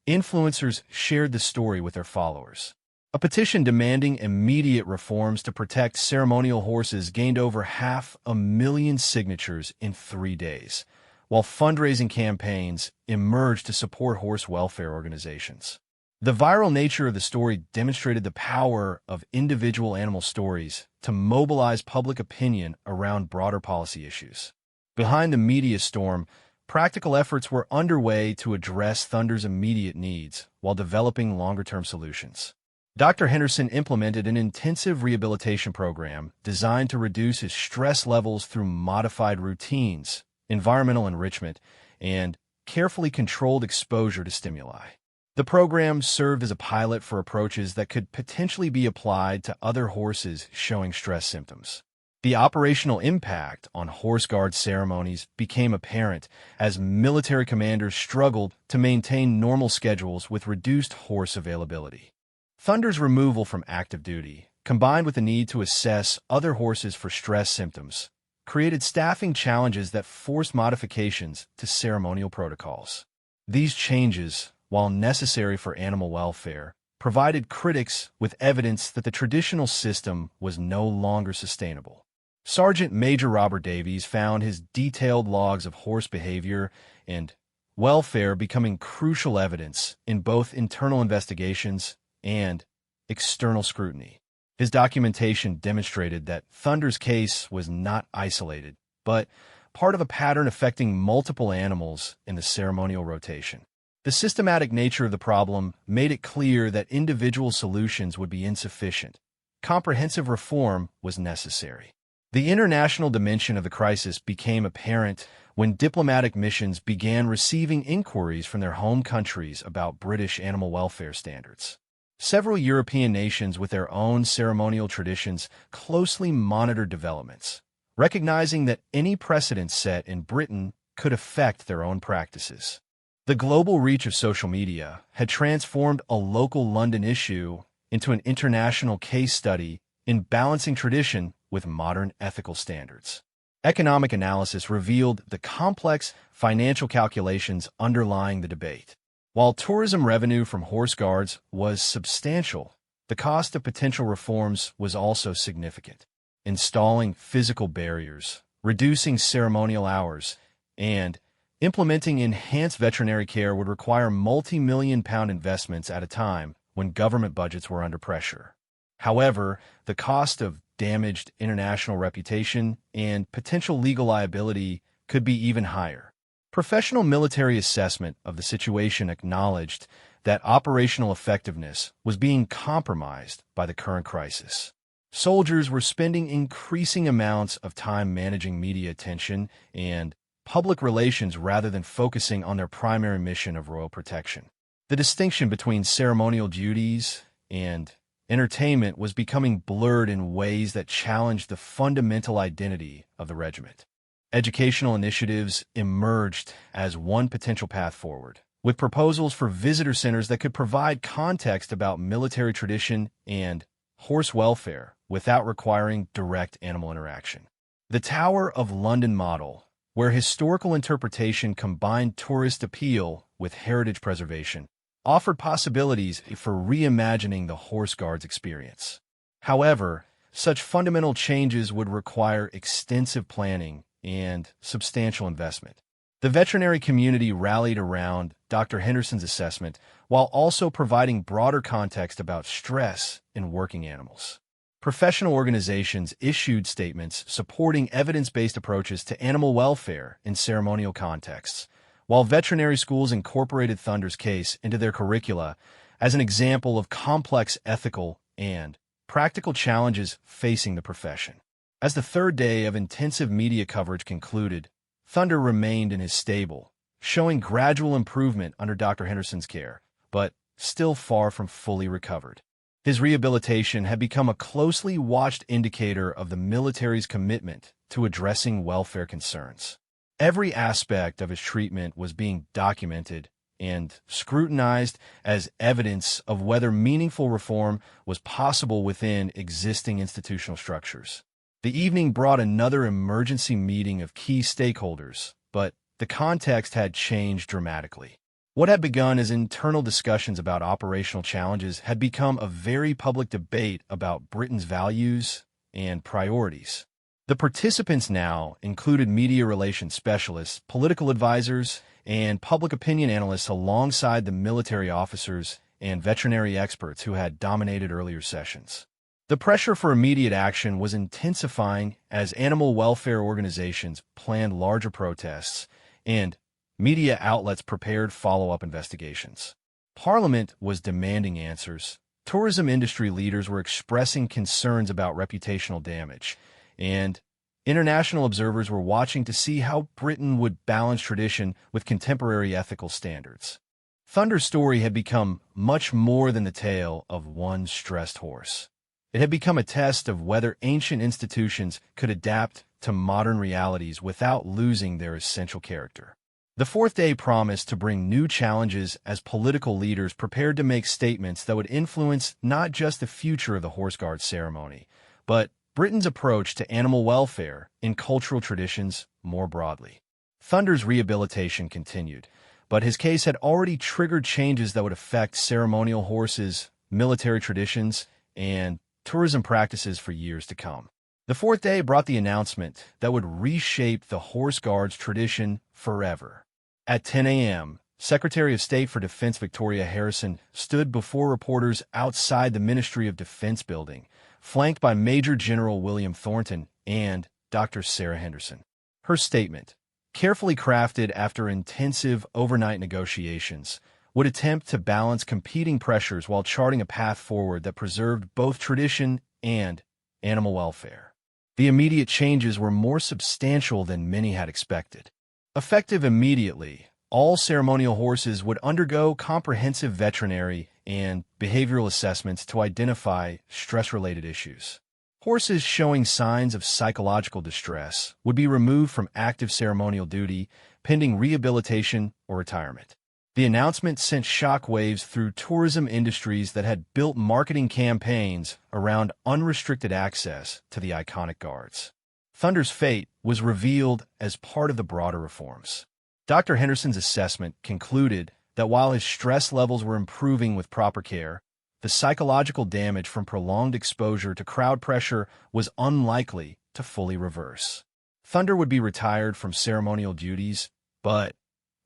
influencers shared the story with their followers. A petition demanding immediate reforms to protect ceremonial horses gained over 500,000 signatures in 3 days, while fundraising campaigns emerged to support horse welfare organizations. The viral nature of the story demonstrated the power of individual animal stories to mobilize public opinion around broader policy issues. Behind the media storm, practical efforts were underway to address Thunder's immediate needs while developing longer-term solutions. Dr. Henderson implemented an intensive rehabilitation program designed to reduce his stress levels through modified routines, environmental enrichment, and carefully controlled exposure to stimuli. The program served as a pilot for approaches that could potentially be applied to other horses showing stress symptoms. The operational impact on horse guard ceremonies became apparent as military commanders struggled to maintain normal schedules with reduced horse availability. Thunder's removal from active duty, combined with the need to assess other horses for stress symptoms, created staffing challenges that forced modifications to ceremonial protocols. These changes, while necessary for animal welfare, provided critics with evidence that the traditional system was no longer sustainable. Sergeant Major Robert Davies found his detailed logs of horse behavior and welfare becoming crucial evidence in both internal investigations and external scrutiny. His documentation demonstrated that Thunder's case was not isolated, but part of a pattern affecting multiple animals in the ceremonial rotation. The systematic nature of the problem made it clear that individual solutions would be insufficient. Comprehensive reform was necessary. The international dimension of the crisis became apparent when diplomatic missions began receiving inquiries from their home countries about British animal welfare standards. Several European nations with their own ceremonial traditions closely monitored developments, recognizing that any precedent set in Britain could affect their own practices. The global reach of social media had transformed a local London issue into an international case study in balancing tradition with modern ethical standards. Economic analysis revealed the complex financial calculations underlying the debate. While tourism revenue from horse guards was substantial, the cost of potential reforms was also significant. Installing physical barriers, reducing ceremonial hours, and implementing enhanced veterinary care would require multi-million-pound investments at a time when government budgets were under pressure. However, the cost of damaged international reputation and potential legal liability could be even higher. Professional military assessment of the situation acknowledged that operational effectiveness was being compromised by the current crisis. Soldiers were spending increasing amounts of time managing media attention and public relations rather than focusing on their primary mission of royal protection. The distinction between ceremonial duties and entertainment was becoming blurred in ways that challenged the fundamental identity of the regiment. Educational initiatives emerged as one potential path forward, with proposals for visitor centers that could provide context about military tradition and horse welfare without requiring direct animal interaction. The Tower of London model, where historical interpretation combined tourist appeal with heritage preservation, offered possibilities for reimagining the horse guards experience. However, such fundamental changes would require extensive planning and substantial investment. The veterinary community rallied around Dr. Henderson's assessment while also providing broader context about stress in working animals. Professional organizations issued statements supporting evidence-based approaches to animal welfare in ceremonial contexts, while veterinary schools incorporated Thunder's case into their curricula as an example of complex ethical and practical challenges facing the profession. As the third day of intensive media coverage concluded, Thunder remained in his stable, showing gradual improvement under Dr. Henderson's care, but still far from fully recovered. His rehabilitation had become a closely watched indicator of the military's commitment to addressing welfare concerns. Every aspect of his treatment was being documented and scrutinized as evidence of whether meaningful reform was possible within existing institutional structures. The evening brought another emergency meeting of key stakeholders, but the context had changed dramatically. What had begun as internal discussions about operational challenges had become a very public debate about Britain's values and priorities. The participants now included media relations specialists, political advisors, and public opinion analysts alongside the military officers and veterinary experts who had dominated earlier sessions. The pressure for immediate action was intensifying as animal welfare organizations planned larger protests and media outlets prepared follow-up investigations. Parliament was demanding answers. Tourism industry leaders were expressing concerns about reputational damage, and international observers were watching to see how Britain would balance tradition with contemporary ethical standards. Thunder's story had become much more than the tale of one stressed horse. It had become a test of whether ancient institutions could adapt to modern realities without losing their essential character. The fourth day promised to bring new challenges as political leaders prepared to make statements that would influence not just the future of the Horse Guard ceremony, but Britain's approach to animal welfare and cultural traditions more broadly. Thunder's rehabilitation continued, but his case had already triggered changes that would affect ceremonial horses, military traditions, and tourism practices for years to come. The fourth day brought the announcement that would reshape the Horse Guard's tradition forever. At 10 a.m., Secretary of State for Defense Victoria Harrison stood before reporters outside the Ministry of Defense building, flanked by Major General William Thornton and Dr. Sarah Henderson. Her statement, carefully crafted after intensive overnight negotiations, would attempt to balance competing pressures while charting a path forward that preserved both tradition and animal welfare. The immediate changes were more substantial than many had expected. Effective immediately, all ceremonial horses would undergo comprehensive veterinary and behavioral assessments to identify stress-related issues. Horses showing signs of psychological distress would be removed from active ceremonial duty, pending rehabilitation or retirement. The announcement sent shockwaves through tourism industries that had built marketing campaigns around unrestricted access to the iconic guards. Thunder's fate was revealed as part of the broader reforms. Dr. Henderson's assessment concluded that while his stress levels were improving with proper care, the psychological damage from prolonged exposure to crowd pressure was unlikely to fully reverse. Thunder would be retired from ceremonial duties, but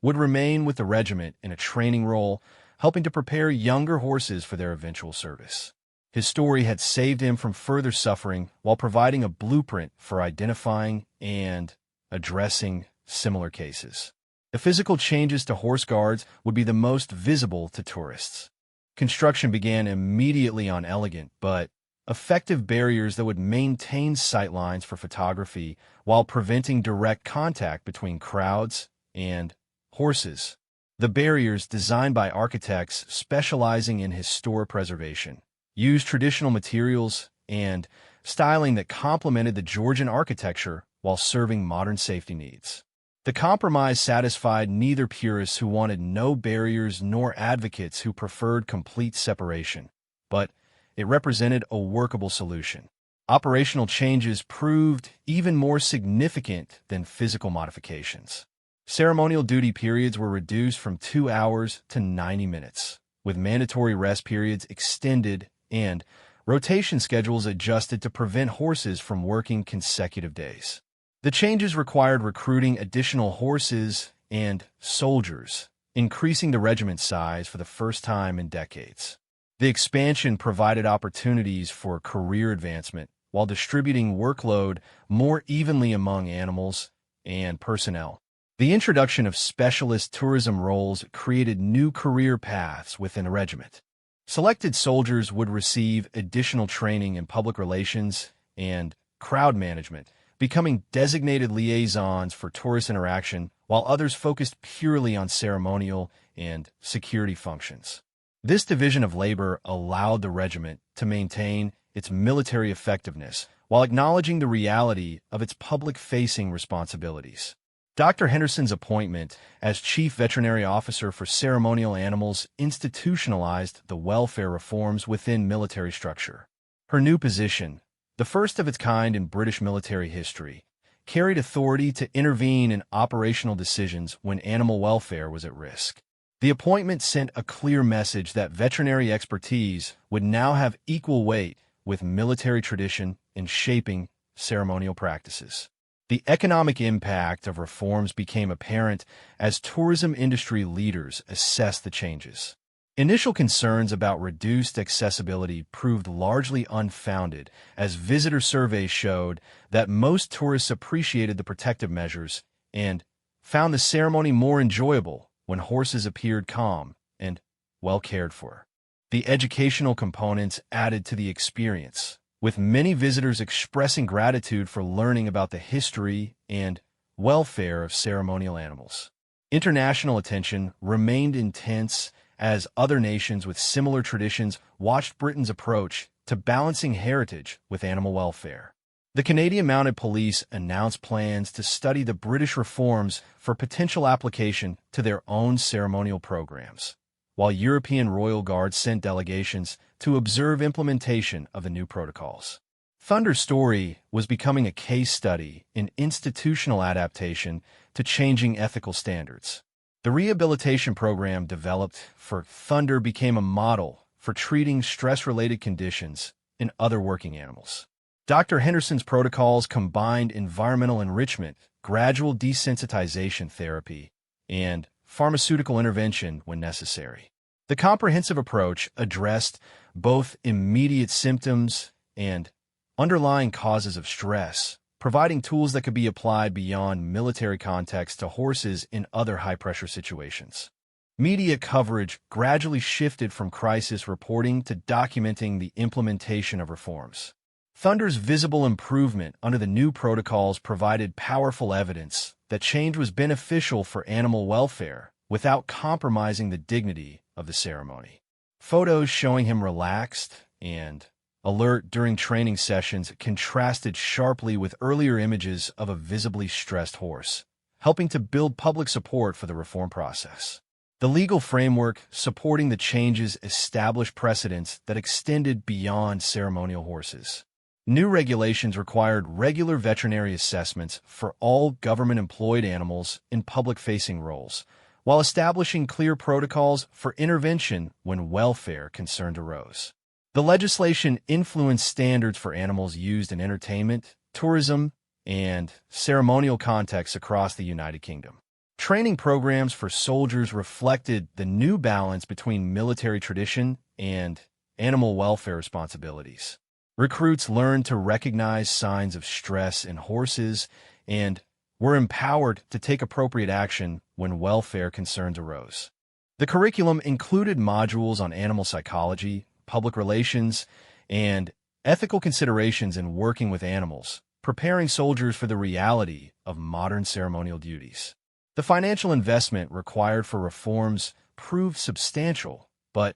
would remain with the regiment in a training role, helping to prepare younger horses for their eventual service. His story had saved him from further suffering while providing a blueprint for identifying and addressing similar cases. The physical changes to horse guards would be the most visible to tourists. Construction began immediately on elegant but effective barriers that would maintain sightlines for photography while preventing direct contact between crowds and horses. The barriers, designed by architects specializing in historic preservation, used traditional materials and styling that complemented the Georgian architecture while serving modern safety needs. The compromise satisfied neither purists who wanted no barriers nor advocates who preferred complete separation, but it represented a workable solution. Operational changes proved even more significant than physical modifications. Ceremonial duty periods were reduced from 2 hours to 90 minutes, with mandatory rest periods extended and rotation schedules adjusted to prevent horses from working consecutive days. The changes required recruiting additional horses and soldiers, increasing the regiment's size for the first time in decades. The expansion provided opportunities for career advancement while distributing workload more evenly among animals and personnel. The introduction of specialist tourism roles created new career paths within a regiment. Selected soldiers would receive additional training in public relations and crowd management, becoming designated liaisons for tourist interaction, while others focused purely on ceremonial and security functions. This division of labor allowed the regiment to maintain its military effectiveness while acknowledging the reality of its public-facing responsibilities. Dr. Henderson's appointment as Chief Veterinary Officer for Ceremonial Animals institutionalized the welfare reforms within military structure. Her new position, the first of its kind in British military history, carried authority to intervene in operational decisions when animal welfare was at risk. The appointment sent a clear message that veterinary expertise would now have equal weight with military tradition in shaping ceremonial practices. The economic impact of reforms became apparent as tourism industry leaders assessed the changes. Initial concerns about reduced accessibility proved largely unfounded, as visitor surveys showed that most tourists appreciated the protective measures and found the ceremony more enjoyable when horses appeared calm and well cared for. The educational components added to the experience, with many visitors expressing gratitude for learning about the history and welfare of ceremonial animals. International attention remained intense as other nations with similar traditions watched Britain's approach to balancing heritage with animal welfare. The Canadian Mounted Police announced plans to study the British reforms for potential application to their own ceremonial programs, while European Royal Guards sent delegations to observe implementation of the new protocols. Thunder's story was becoming a case study in institutional adaptation to changing ethical standards. The rehabilitation program developed for Thunder became a model for treating stress-related conditions in other working animals. Dr. Henderson's protocols combined environmental enrichment, gradual desensitization therapy, and pharmaceutical intervention when necessary. The comprehensive approach addressed both immediate symptoms and underlying causes of stress, providing tools that could be applied beyond military context to horses in other high-pressure situations. Media coverage gradually shifted from crisis reporting to documenting the implementation of reforms. Thunder's visible improvement under the new protocols provided powerful evidence that change was beneficial for animal welfare without compromising the dignity of the ceremony. Photos showing him relaxed and alert during training sessions contrasted sharply with earlier images of a visibly stressed horse, helping to build public support for the reform process. The legal framework supporting the changes established precedents that extended beyond ceremonial horses. New regulations required regular veterinary assessments for all government-employed animals in public-facing roles, while establishing clear protocols for intervention when welfare concerns arose. The legislation influenced standards for animals used in entertainment, tourism, and ceremonial contexts across the United Kingdom. Training programs for soldiers reflected the new balance between military tradition and animal welfare responsibilities. Recruits learned to recognize signs of stress in horses and were empowered to take appropriate action when welfare concerns arose. The curriculum included modules on animal psychology, public relations, and ethical considerations in working with animals, preparing soldiers for the reality of modern ceremonial duties. The financial investment required for reforms proved substantial, but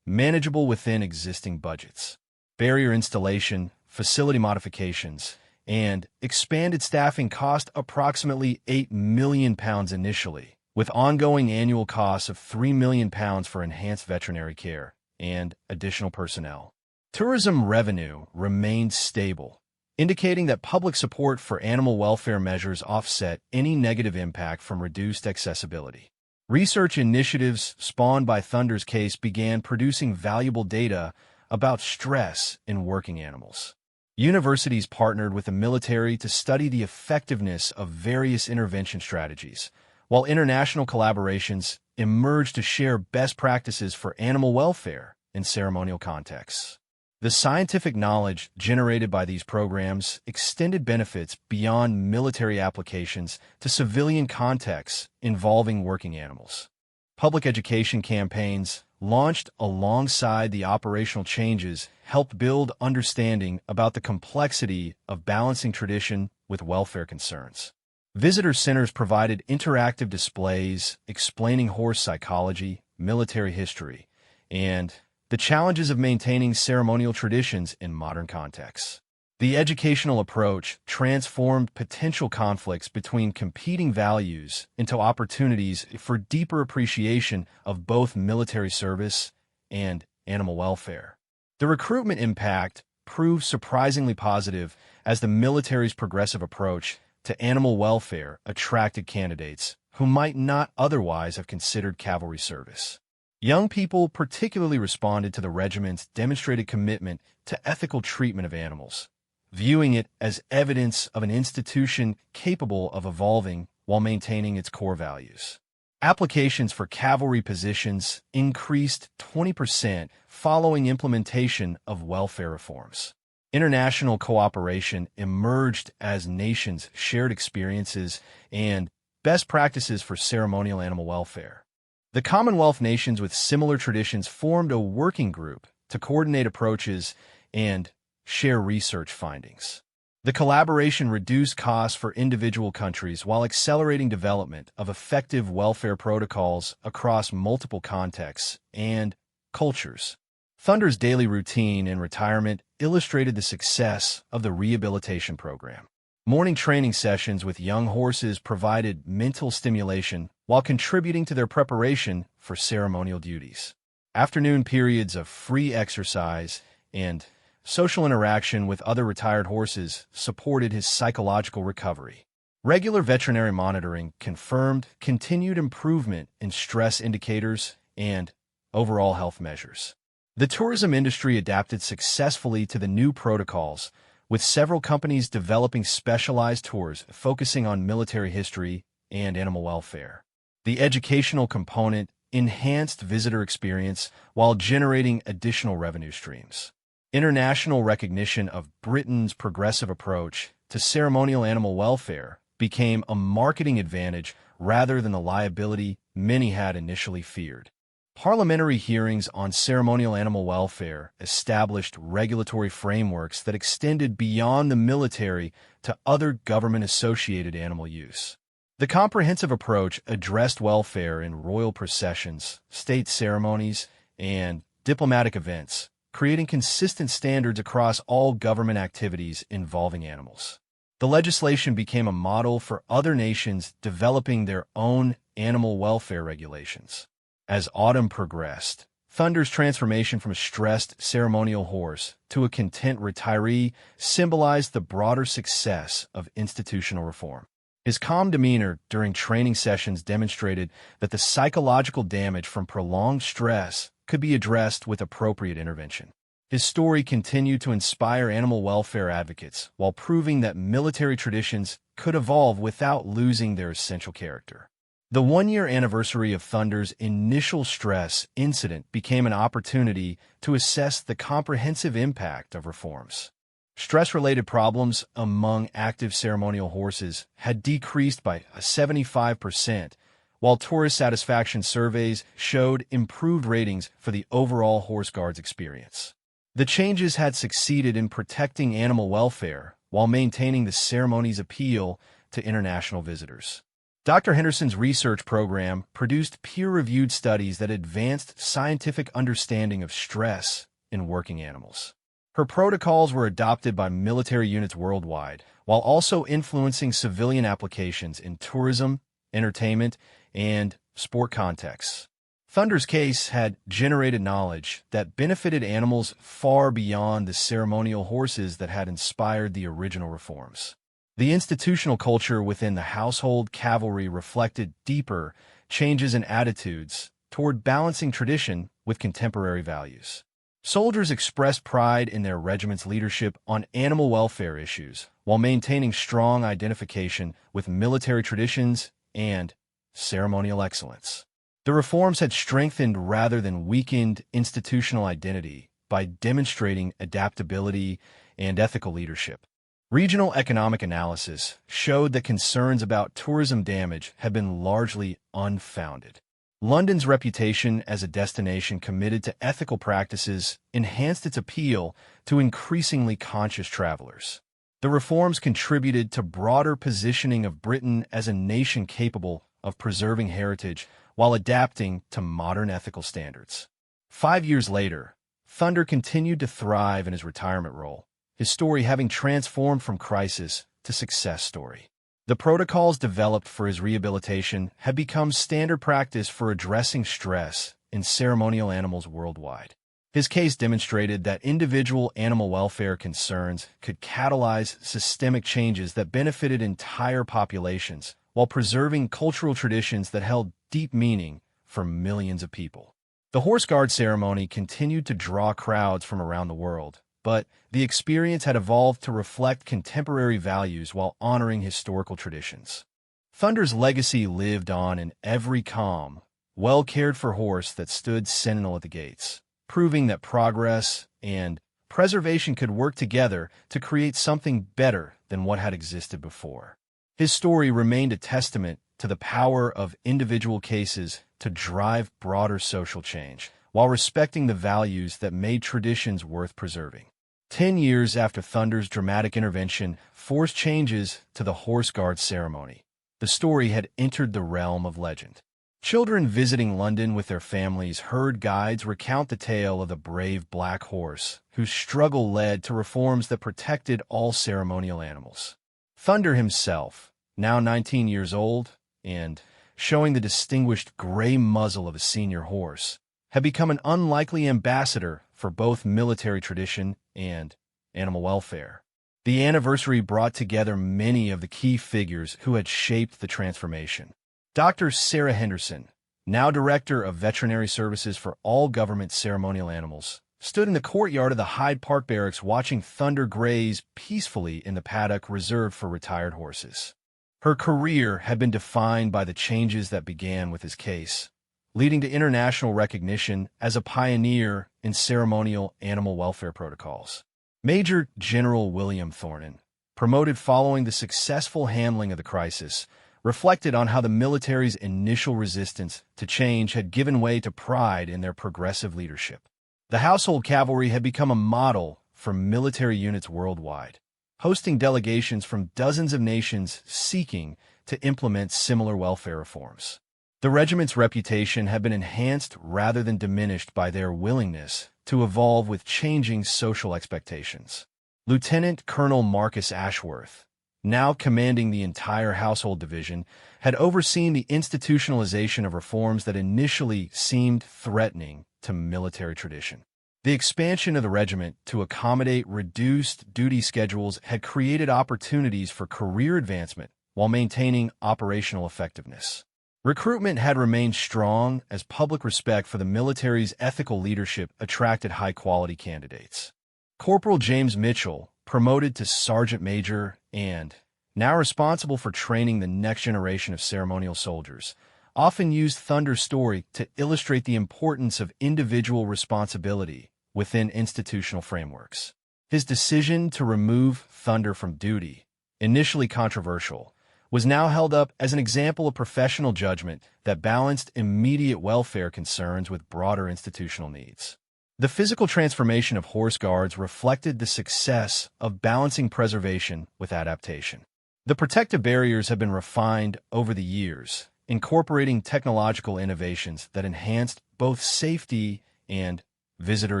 manageable within existing budgets. Barrier installation, facility modifications, and expanded staffing cost approximately £8 million initially, with ongoing annual costs of £3 million for enhanced veterinary care and additional personnel. Tourism revenue remained stable, indicating that public support for animal welfare measures offset any negative impact from reduced accessibility. Research initiatives spawned by Thunder's case began producing valuable data about stress in working animals. Universities partnered with the military to study the effectiveness of various intervention strategies, while international collaborations emerged to share best practices for animal welfare in ceremonial contexts. The scientific knowledge generated by these programs extended benefits beyond military applications to civilian contexts involving working animals. Public education campaigns launched alongside the operational changes helped build understanding about the complexity of balancing tradition with welfare concerns. Visitor centers provided interactive displays explaining horse psychology, military history, and the challenges of maintaining ceremonial traditions in modern contexts. The educational approach transformed potential conflicts between competing values into opportunities for deeper appreciation of both military service and animal welfare. The recruitment impact proved surprisingly positive as the military's progressive approach to animal welfare attracted candidates who might not otherwise have considered cavalry service. Young people particularly responded to the regiment's demonstrated commitment to ethical treatment of animals, viewing it as evidence of an institution capable of evolving while maintaining its core values. Applications for cavalry positions increased 20% following implementation of welfare reforms. International cooperation emerged as nations shared experiences and best practices for ceremonial animal welfare. The Commonwealth nations with similar traditions formed a working group to coordinate approaches and share research findings. The collaboration reduced costs for individual countries while accelerating development of effective welfare protocols across multiple contexts and cultures. Thunder's daily routine in retirement illustrated the success of the rehabilitation program. Morning training sessions with young horses provided mental stimulation while contributing to their preparation for ceremonial duties. Afternoon periods of free exercise and social interaction with other retired horses supported his psychological recovery. Regular veterinary monitoring confirmed continued improvement in stress indicators and overall health measures. The tourism industry adapted successfully to the new protocols, with several companies developing specialized tours focusing on military history and animal welfare. The educational component enhanced visitor experience while generating additional revenue streams. International recognition of Britain's progressive approach to ceremonial animal welfare became a marketing advantage rather than the liability many had initially feared. Parliamentary hearings on ceremonial animal welfare established regulatory frameworks that extended beyond the military to other government-associated animal use. The comprehensive approach addressed welfare in royal processions, state ceremonies, and diplomatic events, creating consistent standards across all government activities involving animals. The legislation became a model for other nations developing their own animal welfare regulations. As autumn progressed, Thunder's transformation from a stressed ceremonial horse to a content retiree symbolized the broader success of institutional reform. His calm demeanor during training sessions demonstrated that the psychological damage from prolonged stress could be addressed with appropriate intervention. His story continued to inspire animal welfare advocates while proving that military traditions could evolve without losing their essential character. The one-year anniversary of Thunder's initial stress incident became an opportunity to assess the comprehensive impact of reforms. Stress-related problems among active ceremonial horses had decreased by 75%, while tourist satisfaction surveys showed improved ratings for the overall horse guards experience. The changes had succeeded in protecting animal welfare while maintaining the ceremony's appeal to international visitors. Dr. Henderson's research program produced peer-reviewed studies that advanced scientific understanding of stress in working animals. Her protocols were adopted by military units worldwide, while also influencing civilian applications in tourism, entertainment, and sport contexts. Thunder's case had generated knowledge that benefited animals far beyond the ceremonial horses that had inspired the original reforms. The institutional culture within the household cavalry reflected deeper changes in attitudes toward balancing tradition with contemporary values. Soldiers expressed pride in their regiment's leadership on animal welfare issues while maintaining strong identification with military traditions and ceremonial excellence. The reforms had strengthened rather than weakened institutional identity by demonstrating adaptability and ethical leadership. Regional economic analysis showed that concerns about tourism damage had been largely unfounded. London's reputation as a destination committed to ethical practices enhanced its appeal to increasingly conscious travelers. The reforms contributed to broader positioning of Britain as a nation capable of preserving heritage while adapting to modern ethical standards. 5 years later, Thunder continued to thrive in his retirement role, his story having transformed from crisis to success story. The protocols developed for his rehabilitation had become standard practice for addressing stress in ceremonial animals worldwide. His case demonstrated that individual animal welfare concerns could catalyze systemic changes that benefited entire populations while preserving cultural traditions that held deep meaning for millions of people. The horse guard ceremony continued to draw crowds from around the world, but the experience had evolved to reflect contemporary values while honoring historical traditions. Thunder's legacy lived on in every calm, well-cared-for horse that stood sentinel at the gates, proving that progress and preservation could work together to create something better than what had existed before. His story remained a testament to the power of individual cases to drive broader social change, while respecting the values that made traditions worth preserving. 10 years after Thunder's dramatic intervention forced changes to the horse guard ceremony, the story had entered the realm of legend. Children visiting London with their families heard guides recount the tale of the brave black horse, whose struggle led to reforms that protected all ceremonial animals. Thunder himself, now 19 years old, and showing the distinguished gray muzzle of a senior horse, had become an unlikely ambassador for both military tradition and animal welfare. The anniversary brought together many of the key figures who had shaped the transformation. Dr. Sarah Henderson, now Director of Veterinary Services for all government ceremonial animals, stood in the courtyard of the Hyde Park Barracks watching Thunder graze peacefully in the paddock reserved for retired horses. Her career had been defined by the changes that began with his case, leading to international recognition as a pioneer in ceremonial animal welfare protocols. Major General William Thornton, promoted following the successful handling of the crisis, reflected on how the military's initial resistance to change had given way to pride in their progressive leadership. The Household Cavalry had become a model for military units worldwide, hosting delegations from dozens of nations seeking to implement similar welfare reforms. The regiment's reputation had been enhanced rather than diminished by their willingness to evolve with changing social expectations. Lieutenant Colonel Marcus Ashworth, now commanding the entire Household Division, had overseen the institutionalization of reforms that initially seemed threatening to military tradition. The expansion of the regiment to accommodate reduced duty schedules had created opportunities for career advancement while maintaining operational effectiveness. Recruitment had remained strong as public respect for the military's ethical leadership attracted high-quality candidates. Corporal James Mitchell, promoted to Sergeant Major and now responsible for training the next generation of ceremonial soldiers, often used Thunder's story to illustrate the importance of individual responsibility within institutional frameworks. His decision to remove Thunder from duty, initially controversial, was now held up as an example of professional judgment that balanced immediate welfare concerns with broader institutional needs. The physical transformation of horse guards reflected the success of balancing preservation with adaptation. The protective barriers have been refined over the years, incorporating technological innovations that enhanced both safety and visitor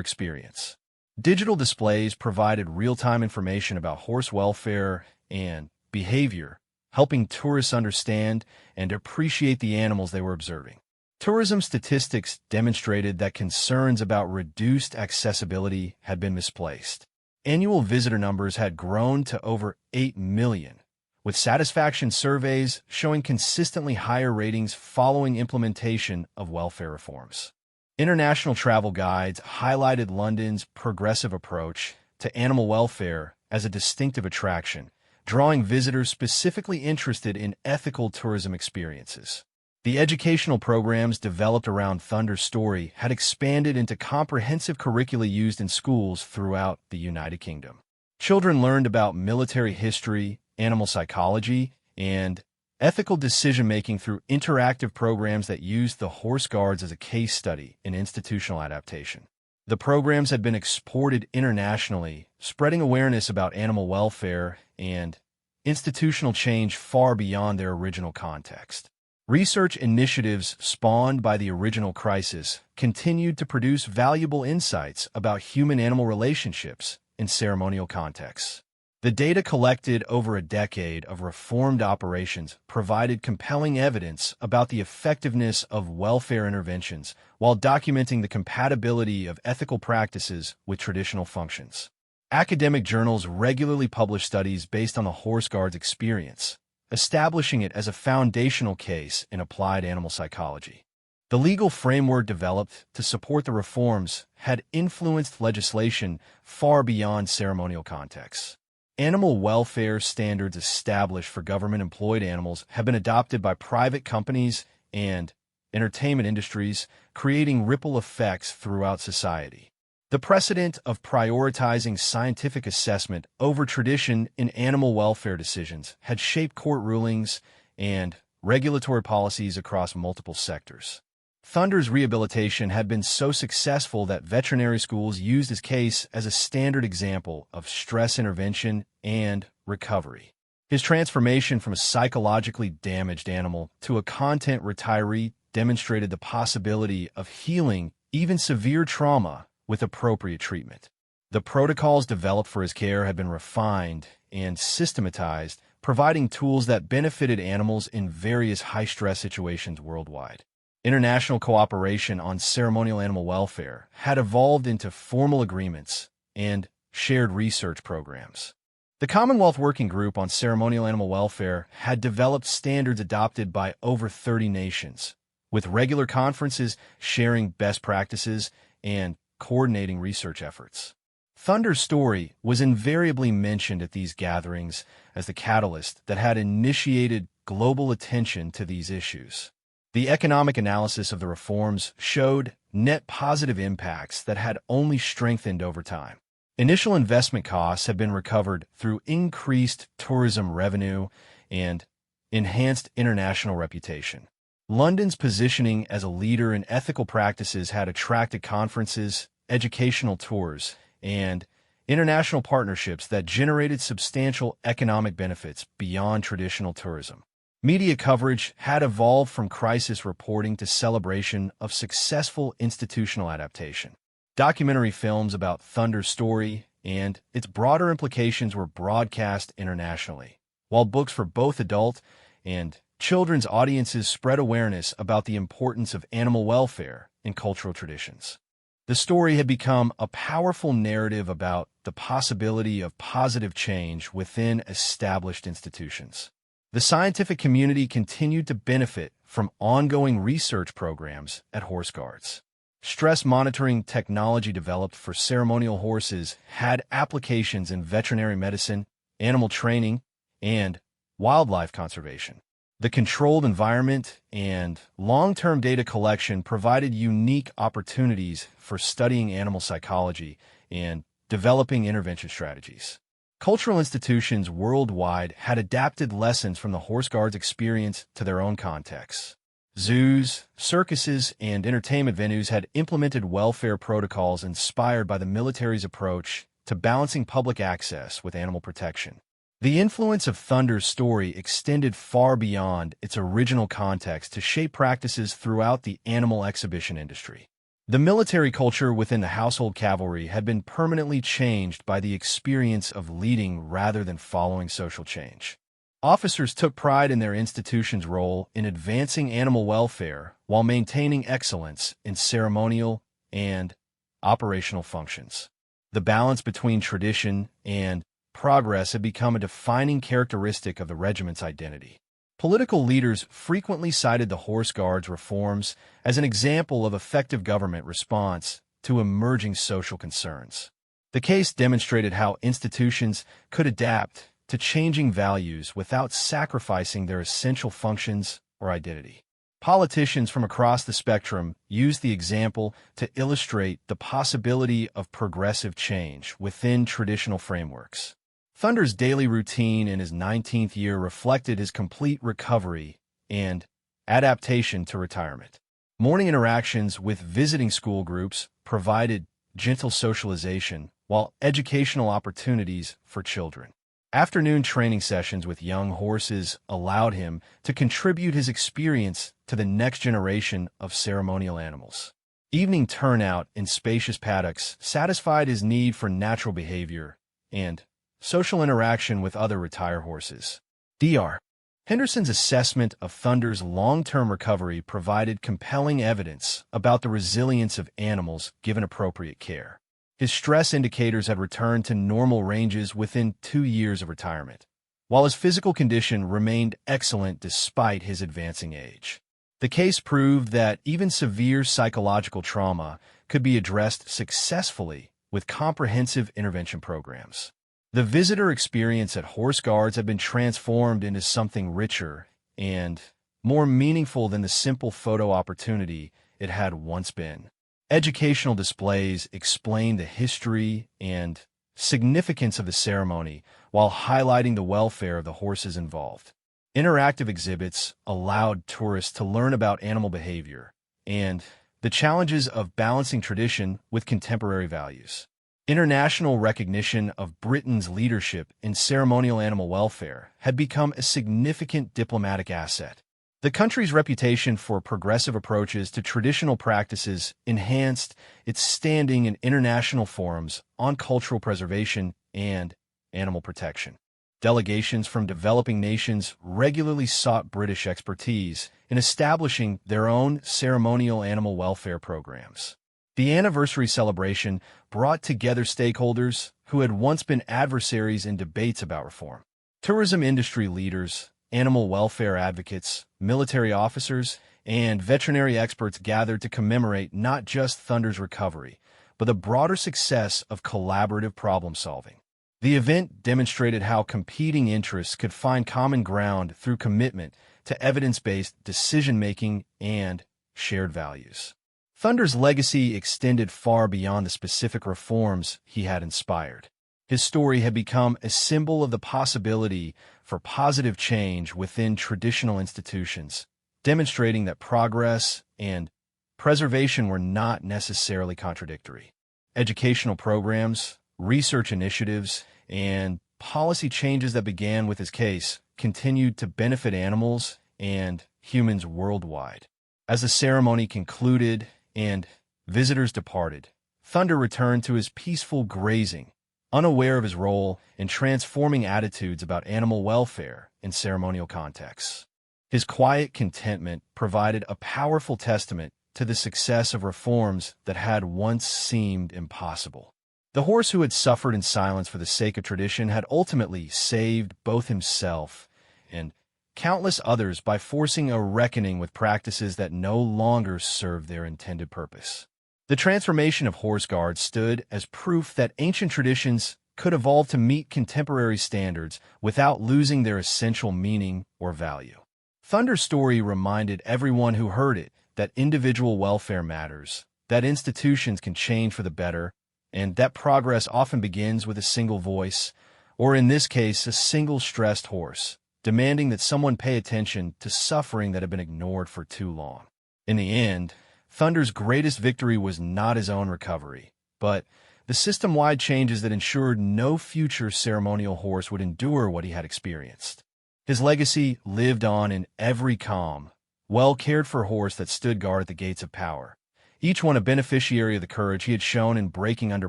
experience. Digital displays provided real-time information about horse welfare and behavior, helping tourists understand and appreciate the animals they were observing. Tourism statistics demonstrated that concerns about reduced accessibility had been misplaced. Annual visitor numbers had grown to over 8 million, with satisfaction surveys showing consistently higher ratings following implementation of welfare reforms. International travel guides highlighted London's progressive approach to animal welfare as a distinctive attraction, drawing visitors specifically interested in ethical tourism experiences. The educational programs developed around Thunder's story had expanded into comprehensive curricula used in schools throughout the United Kingdom. Children learned about military history, animal psychology, and ethical decision-making through interactive programs that used the horse guards as a case study in institutional adaptation. The programs had been exported internationally, spreading awareness about animal welfare and institutional change far beyond their original context. Research initiatives spawned by the original crisis continued to produce valuable insights about human-animal relationships in ceremonial contexts. The data collected over a decade of reformed operations provided compelling evidence about the effectiveness of welfare interventions while documenting the compatibility of ethical practices with traditional functions. Academic journals regularly publish studies based on the horse guard's experience, establishing it as a foundational case in applied animal psychology. The legal framework developed to support the reforms had influenced legislation far beyond ceremonial contexts. Animal welfare standards established for government-employed animals have been adopted by private companies and entertainment industries, creating ripple effects throughout society. The precedent of prioritizing scientific assessment over tradition in animal welfare decisions had shaped court rulings and regulatory policies across multiple sectors. Thunder's rehabilitation had been so successful that veterinary schools used his case as a standard example of stress intervention and recovery. His transformation from a psychologically damaged animal to a content retiree demonstrated the possibility of healing even severe trauma with appropriate treatment. The protocols developed for his care had been refined and systematized, providing tools that benefited animals in various high-stress situations worldwide. International cooperation on ceremonial animal welfare had evolved into formal agreements and shared research programs. The Commonwealth Working Group on Ceremonial Animal Welfare had developed standards adopted by over 30 nations, with regular conferences sharing best practices and coordinating research efforts. Thunder's story was invariably mentioned at these gatherings as the catalyst that had initiated global attention to these issues. The economic analysis of the reforms showed net positive impacts that had only strengthened over time. Initial investment costs have been recovered through increased tourism revenue and enhanced international reputation. London's positioning as a leader in ethical practices had attracted conferences, educational tours, and international partnerships that generated substantial economic benefits beyond traditional tourism. Media coverage had evolved from crisis reporting to celebration of successful institutional adaptation. Documentary films about Thunder's story and its broader implications were broadcast internationally, while books for both adult and children's audiences spread awareness about the importance of animal welfare in cultural traditions. The story had become a powerful narrative about the possibility of positive change within established institutions. The scientific community continued to benefit from ongoing research programs at horse guards. Stress monitoring technology developed for ceremonial horses had applications in veterinary medicine, animal training, and wildlife conservation. The controlled environment and long-term data collection provided unique opportunities for studying animal psychology and developing intervention strategies. Cultural institutions worldwide had adapted lessons from the horse guards' experience to their own contexts. Zoos, circuses, and entertainment venues had implemented welfare protocols inspired by the military's approach to balancing public access with animal protection. The influence of Thunder's story extended far beyond its original context to shape practices throughout the animal exhibition industry. The military culture within the household cavalry had been permanently changed by the experience of leading rather than following social change. Officers took pride in their institution's role in advancing animal welfare while maintaining excellence in ceremonial and operational functions. The balance between tradition and progress had become a defining characteristic of the regiment's identity. Political leaders frequently cited the Horse Guards reforms as an example of effective government response to emerging social concerns. The case demonstrated how institutions could adapt to changing values without sacrificing their essential functions or identity. Politicians from across the spectrum used the example to illustrate the possibility of progressive change within traditional frameworks. Thunder's daily routine in his 19th year reflected his complete recovery and adaptation to retirement. Morning interactions with visiting school groups provided gentle socialization, while educational opportunities for children. Afternoon training sessions with young horses allowed him to contribute his experience to the next generation of ceremonial animals. Evening turnout in spacious paddocks satisfied his need for natural behavior and social interaction with other retire horses. Dr. Henderson's assessment of Thunder's long-term recovery provided compelling evidence about the resilience of animals given appropriate care. His stress indicators had returned to normal ranges within 2 years of retirement, while his physical condition remained excellent despite his advancing age. The case proved that even severe psychological trauma could be addressed successfully with comprehensive intervention programs. The visitor experience at Horse Guards had been transformed into something richer and more meaningful than the simple photo opportunity it had once been. Educational displays explained the history and significance of the ceremony while highlighting the welfare of the horses involved. Interactive exhibits allowed tourists to learn about animal behavior and the challenges of balancing tradition with contemporary values. International recognition of Britain's leadership in ceremonial animal welfare had become a significant diplomatic asset. The country's reputation for progressive approaches to traditional practices enhanced its standing in international forums on cultural preservation and animal protection. Delegations from developing nations regularly sought British expertise in establishing their own ceremonial animal welfare programs. The anniversary celebration brought together stakeholders who had once been adversaries in debates about reform. Tourism industry leaders, animal welfare advocates, military officers, and veterinary experts gathered to commemorate not just Thunder's recovery, but the broader success of collaborative problem-solving. The event demonstrated how competing interests could find common ground through commitment to evidence-based decision-making and shared values. Thunder's legacy extended far beyond the specific reforms he had inspired. His story had become a symbol of the possibility for positive change within traditional institutions, demonstrating that progress and preservation were not necessarily contradictory. Educational programs, research initiatives, and policy changes that began with his case continued to benefit animals and humans worldwide. As the ceremony concluded and visitors departed, Thunder returned to his peaceful grazing, unaware of his role in transforming attitudes about animal welfare in ceremonial contexts. His quiet contentment provided a powerful testament to the success of reforms that had once seemed impossible. The horse who had suffered in silence for the sake of tradition had ultimately saved both himself and countless others by forcing a reckoning with practices that no longer served their intended purpose. The transformation of Horse Guards stood as proof that ancient traditions could evolve to meet contemporary standards without losing their essential meaning or value. Thunder's story reminded everyone who heard it that individual welfare matters, that institutions can change for the better, and that progress often begins with a single voice, or in this case, a single stressed horse, demanding that someone pay attention to suffering that had been ignored for too long. In the end, Thunder's greatest victory was not his own recovery, but the system-wide changes that ensured no future ceremonial horse would endure what he had experienced. His legacy lived on in every calm, well-cared-for horse that stood guard at the gates of power, each one a beneficiary of the courage he had shown in breaking under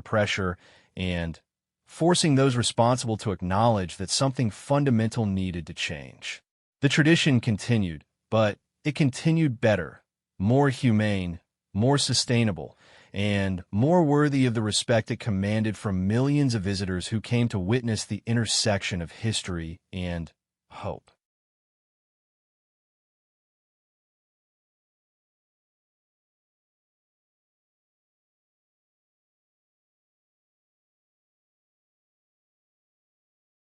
pressure and forcing those responsible to acknowledge that something fundamental needed to change. The tradition continued, but it continued better, more humane, more sustainable, and more worthy of the respect it commanded from millions of visitors who came to witness the intersection of history and hope.